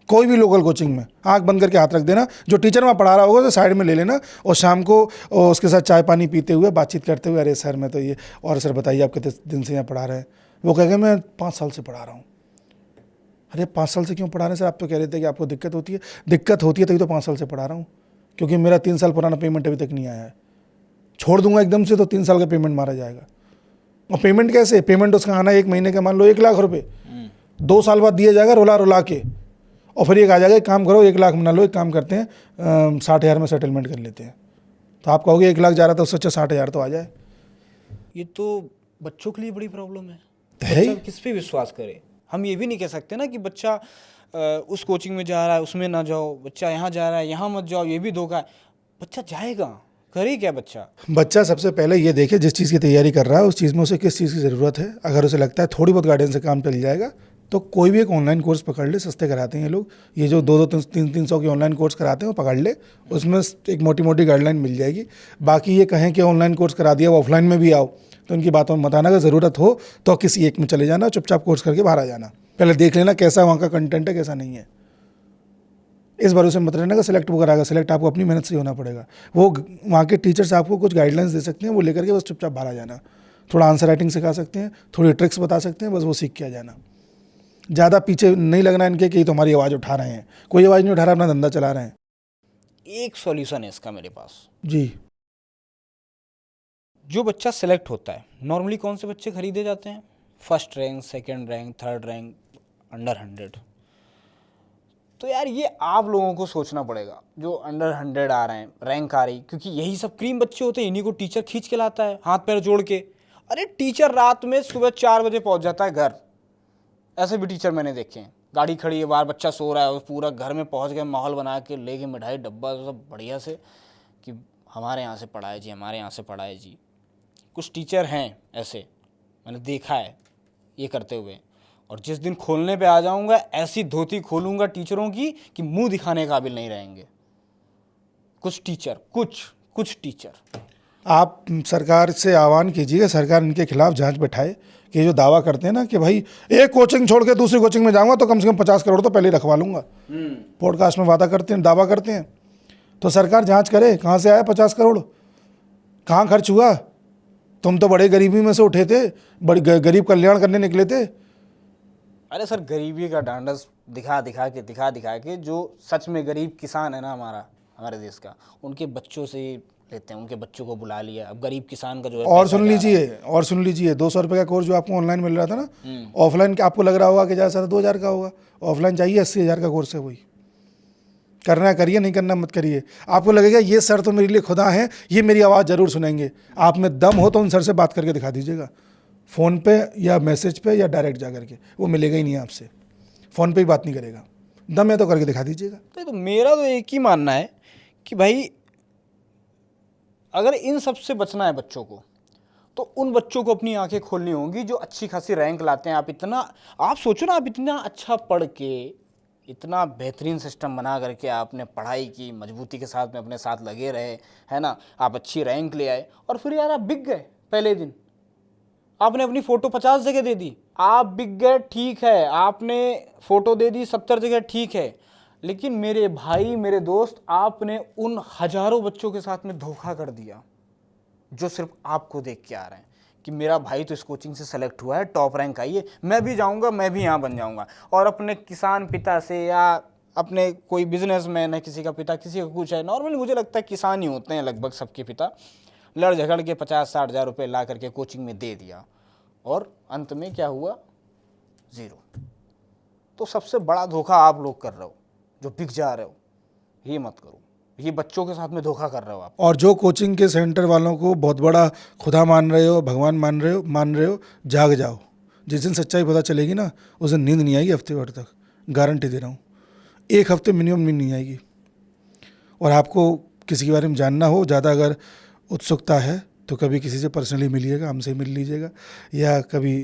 कोई भी लोकल कोचिंग में आंख बंद करके हाथ रख देना, जो टीचर वहाँ पढ़ा रहा होगा तो साइड में ले लेना, और शाम को उसके साथ चाय पानी पीते हुए बातचीत करते हुए, अरे सर मैं तो ये, और सर बताइए आप कितने दिन से यहाँ पढ़ा रहे हैं? वो कहेंगे मैं 5 साल से पढ़ा रहा हूँ। अरे 5 साल से क्यों पढ़ा रहे हैं सर? आप तो कह रहे थे कि आपको दिक्कत होती है। दिक्कत होती है तभी तो 5 साल से पढ़ा रहा हूँ, क्योंकि मेरा 3 साल पुराना पेमेंट अभी तक नहीं आया है। छोड़ दूंगा एकदम से तो 3 साल का पेमेंट मारा जाएगा। और पेमेंट कैसे? पेमेंट उसका आना 1 महीने का मान लो 1 लाख रुपए, 2 साल बाद दिया जाएगा रुला रुला के, और फिर एक आ जाएगा एक काम करो 1 लाख बना लो, एक काम करते हैं 60,000 में सेटलमेंट कर लेते हैं। तो आप कहोगे 1 लाख जा रहा था उससे अच्छा 60,000 तो आ जाए। ये तो बच्चों के लिए बड़ी प्रॉब्लम है। है ही। बच्चा किस पे विश्वास करे? हम ये भी नहीं कह सकते ना कि बच्चा उस कोचिंग में जा रहा है उसमें ना जाओ, बच्चा यहाँ जा रहा है यहाँ मत जाओ, ये भी धोखा है। बच्चा जाएगा, करे क्या बच्चा? बच्चा सबसे पहले ये देखे जिस चीज़ की तैयारी कर रहा है उस चीज़ में उसे किस चीज़ की ज़रूरत है। अगर उसे लगता है थोड़ी बहुत गाइडेंस से काम चल जाएगा तो कोई भी एक ऑनलाइन कोर्स पकड़ ले, सस्ते कराते हैं ये लोग। ये जो 2-300 के ऑनलाइन कोर्स कराते हैं वो पकड़ ले, उसमें एक मोटी मोटी गाइडलाइन मिल जाएगी। बाकी ये कहें कि ऑनलाइन कोर्स करा दिया, ऑफलाइन में भी आओ, तो उनकी बातों में मत आना। अगर ज़रूरत हो तो किसी एक में चले जाना, चुपचाप कोर्स करके बाहर आ जाना। पहले देख लेना कैसा वहाँ का कंटेंट है कैसा नहीं है। इस भरोसे मत रहना कि सिलेक्ट वो कराएगा। सिलेक्ट आपको अपनी मेहनत से होना पड़ेगा। वो वहाँ के टीचर्स आपको कुछ गाइडलाइंस दे सकते हैं, वो लेकर के बस चुपचाप बाहर आ जाना। थोड़ा आंसर राइटिंग सिखा सकते हैं, थोड़ी ट्रिक्स बता सकते हैं, बस वो सीख के आ जाना। ज़्यादा पीछे नहीं लगना इनके कि तो हमारी आवाज़ उठा रहे हैं। कोई आवाज़ नहीं उठा रहा, अपना धंधा चला रहे हैं। एक सॉल्यूशन है इसका मेरे पास। जी। जो बच्चा सेलेक्ट होता है, नॉर्मली कौन से बच्चे खरीदे जाते हैं? First rank, second rank, third rank, under 100। तो यार ये आप लोगों को सोचना पड़ेगा, जो अंडर 100 आ रहे हैं, रैंक आ रही, क्योंकि यही सब क्रीम बच्चे होते हैं, इन्हीं को टीचर खींच के लाता है हाथ पैर जोड़ के। अरे टीचर रात में सुबह 4 बजे पहुंच जाता है घर। ऐसे भी टीचर मैंने देखे हैं, गाड़ी खड़ी है बाहर, बच्चा सो रहा है, पूरा घर में पहुंच गए, माहौल बना के ले गए मिठाई डब्बा सब बढ़िया से कि हमारे यहाँ से पढ़ाए जी, हमारे यहाँ से पढ़ाए जी। कुछ टीचर हैं ऐसे, मैंने देखा है ये करते हुए। और जिस दिन खोलने पे आ जाऊंगा ऐसी धोती खोलूंगा टीचरों की कि मुंह दिखाने काबिल नहीं रहेंगे। कुछ टीचर आप सरकार से आह्वान कीजिएगा, सरकार इनके खिलाफ जांच बैठाए कि ये जो दावा करते हैं ना कि भाई एक कोचिंग छोड़ के दूसरी कोचिंग में जाऊंगा तो कम से कम 50 करोड़ तो पहले ही रखवा लूंगा। पॉडकास्ट में वादा करते हैं, दावा करते हैं। तो सरकार जांच करे कहाँ से आया 50 करोड़, कहाँ खर्च हुआ। तुम तो बड़े गरीबी में से उठे थे, बड़ी गरीब कल्याण करने निकले थे। अरे सर, गरीबी का डांडस दिखा दिखा के जो सच में गरीब किसान है ना हमारे देश का, उनके बच्चों से लेते हैं, उनके बच्चों को बुला लिया। अब गरीब किसान का जो है और सुन लीजिए 200 रुपये का कोर्स जो आपको ऑनलाइन मिल रहा था ना, ऑफलाइन आपको लग रहा होगा कि ज़्यादा 2,000 का होगा, ऑफलाइन चाहिए 80,000 का कोर्स है। वही करना है करिए, नहीं करना मत करिए। आपको लगेगा ये सर तो मेरे लिए खुदा हैं, ये मेरी आवाज़ ज़रूर सुनेंगे। आप में दम हो तो उन सर से बात करके दिखा दीजिएगा, फ़ोन पे या मैसेज पे या डायरेक्ट जा करके। वो मिलेगा ही नहीं आपसे, फ़ोन पे ही बात नहीं करेगा। दम है तो करके दिखा दीजिएगा। तो मेरा तो एक ही मानना है कि भाई अगर इन सब से बचना है बच्चों को, तो उन बच्चों को अपनी आंखें खोलनी होंगी जो अच्छी खासी रैंक लाते हैं। आप सोचो ना, आप इतना अच्छा पढ़ के, इतना बेहतरीन सिस्टम बना करके आपने पढ़ाई की, मजबूती के साथ में अपने साथ लगे रहे, है ना, आप अच्छी रैंक ले आए, और फिर यार आप बिक गए पहले दिन। आपने अपनी फ़ोटो 50 जगह दे दी, आप बिक गए, ठीक है, आपने फ़ोटो दे दी 70 जगह, ठीक है, लेकिन मेरे भाई, मेरे दोस्त, आपने उन हज़ारों बच्चों के साथ में धोखा कर दिया जो सिर्फ आपको देख के आ रहे हैं कि मेरा भाई तो इस कोचिंग से सेलेक्ट हुआ है, टॉप रैंक आई है, मैं भी जाऊंगा, मैं भी यहाँ बन जाऊंगा। और अपने किसान पिता से या अपने कोई बिजनेसमैन है, किसी का पिता, किसी का कुछ है, नॉर्मली मुझे लगता है किसान ही होते हैं लगभग सबके पिता, लड़ झगड़ के 50-60 हज़ार रुपये ला करके कोचिंग में दे दिया, और अंत में क्या हुआ? 0। तो सबसे बड़ा धोखा आप लोग कर रहे हो जो बिक जा रहे हो। ये मत करो, ये बच्चों के साथ में धोखा कर रहे हो आप। और जो कोचिंग के सेंटर वालों को बहुत बड़ा खुदा मान रहे हो, भगवान मान रहे हो, जाग जाओ। जिस दिन सच्चाई पता चलेगी ना, उस दिन नींद नहीं आएगी हफ्ते भर तक, गारंटी दे रहा हूँ। 1 हफ्ते मिनिमम नींद नहीं आएगी। और आपको किसी के बारे में जानना हो, ज़्यादा अगर उत्सुकता है तो कभी किसी से पर्सनली मिलिएगा, हमसे मिल लीजिएगा, या कभी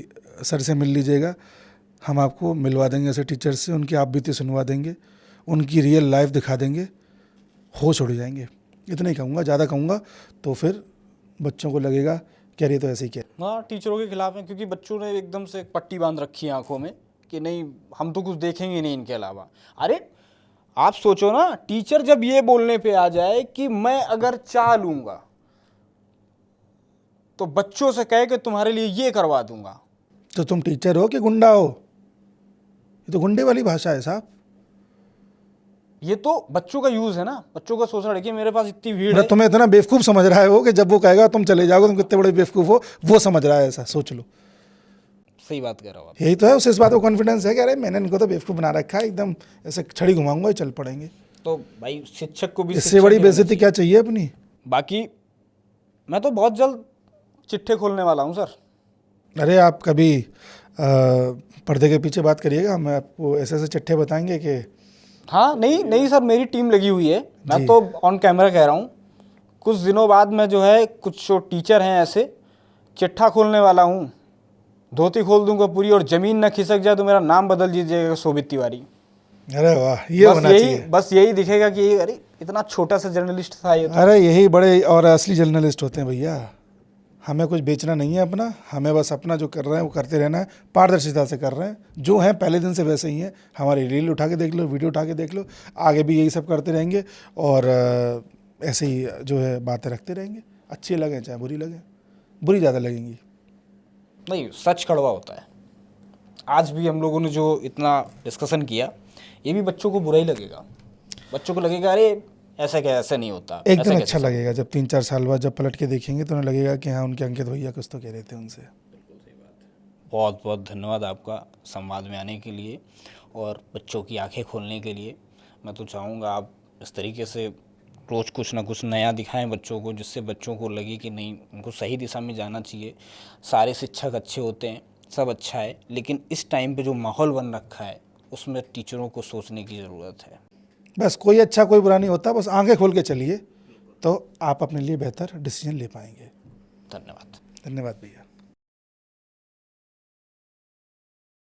सर से मिल लीजिएगा। हम आपको मिलवा देंगे ऐसे टीचर से, उनकी आप बीती सुनवा देंगे, उनकी रियल लाइफ दिखा देंगे, होश उड़ जाएंगे। इतना ही कहूँगा, ज़्यादा कहूँगा तो फिर बच्चों को लगेगा कि अरे तो ऐसे ही क्या। हाँ, टीचरों के खिलाफ हैं, क्योंकि बच्चों ने एकदम से एक पट्टी बांध रखी है आंखों में कि नहीं, हम तो कुछ देखेंगे नहीं इनके अलावा। अरे आप सोचो ना, टीचर जब ये बोलने पे आ जाए कि मैं अगर चाह लूँगा तो बच्चों से कहे कि तुम्हारे लिए ये करवा दूंगा, तो तुम टीचर हो कि गुंडा हो? ये तो गुंडे वाली भाषा है साहब। ये तो बच्चों का यूज है ना, बच्चों का सोचना है कि मेरे पास इतनी भीड़ है। मतलब तुम्हें इतना बेवकूफ़ समझ रहा है वो कि जब वो कहेगा तुम चले जाओगे, तुम कितने बड़े बेवकूफ़ हो, वो समझ रहा है ऐसा, सोच लो। सही बात कर रहा हूँ आप। यही तो है, उसे इस बात को कॉन्फिडेंस है कि अरे मैंने इनको तो बेवकूफ़ बना रखा है, एकदम ऐसे छड़ी घुमाऊंगा चल पड़ेंगे। तो भाई शिक्षक को भी इससे शिक्षा बड़ी देनी बेइज्जती चाहिए। क्या चाहिए अपनी। बाकी मैं तो बहुत जल्द चिट्ठे खोलने वाला हूँ सर। अरे आप कभी पर्दे के पीछे बात करिएगा, हम आपको ऐसे ऐसे चिट्ठे बताएंगे कि हाँ नहीं नहीं सर, मेरी टीम लगी हुई है, मैं जी। तो ऑन कैमरा कह रहा हूँ। कुछ दिनों बाद मैं जो है, कुछ जो टीचर हैं ऐसे, चिट्ठा खोलने वाला हूँ, धोती खोल दूंगा पूरी, और ज़मीन न खिसक जाए तो मेरा नाम बदल दीजिएगा शोभित तिवारी। अरे वाह, ये होना चाहिए। बस यही दिखेगा कि अरे इतना छोटा सा जर्नलिस्ट था ये तो। अरे यही बड़े और असली जर्नलिस्ट होते हैं भैया। हमें कुछ बेचना नहीं है अपना, हमें बस अपना जो कर रहे हैं वो करते रहना है, पारदर्शिता से कर रहे हैं, जो हैं पहले दिन से वैसे ही हैं। हमारी रील उठा के देख लो, वीडियो उठा के देख लो, आगे भी यही सब करते रहेंगे और ऐसे ही जो है बातें रखते रहेंगे, अच्छी लगें चाहे बुरी लगें, बुरी ज़्यादा लगेंगी। नहीं, सच कड़वा होता है। आज भी हम लोगों ने जो इतना डिस्कशन किया, ये भी बच्चों को बुरा ही लगेगा। बच्चों को लगेगा अरे ऐसा क्या, ऐसा नहीं होता। एक ऐसा दिन कैसे अच्छा लगेगा जब 3-4 साल बाद जब पलट के देखेंगे तो उन्हें लगेगा कि हाँ उनके अंकित भैया कुछ तो कह रहे थे उनसे। बहुत बहुत धन्यवाद आपका संवाद में आने के लिए और बच्चों की आंखें खोलने के लिए। मैं तो चाहूँगा आप इस तरीके से रोज़ कुछ ना कुछ नया दिखाएं बच्चों को, जिससे बच्चों को लगे कि नहीं, उनको सही दिशा में जाना चाहिए। सारे शिक्षक अच्छे होते हैं, सब अच्छा है, लेकिन इस टाइम पे जो माहौल बन रखा है उसमें टीचरों को सोचने की ज़रूरत है। बस कोई अच्छा कोई बुरा नहीं होता, बस आंखें खोल के चलिए तो आप अपने लिए बेहतर डिसीजन ले पाएंगे। धन्यवाद। धन्यवाद भैया।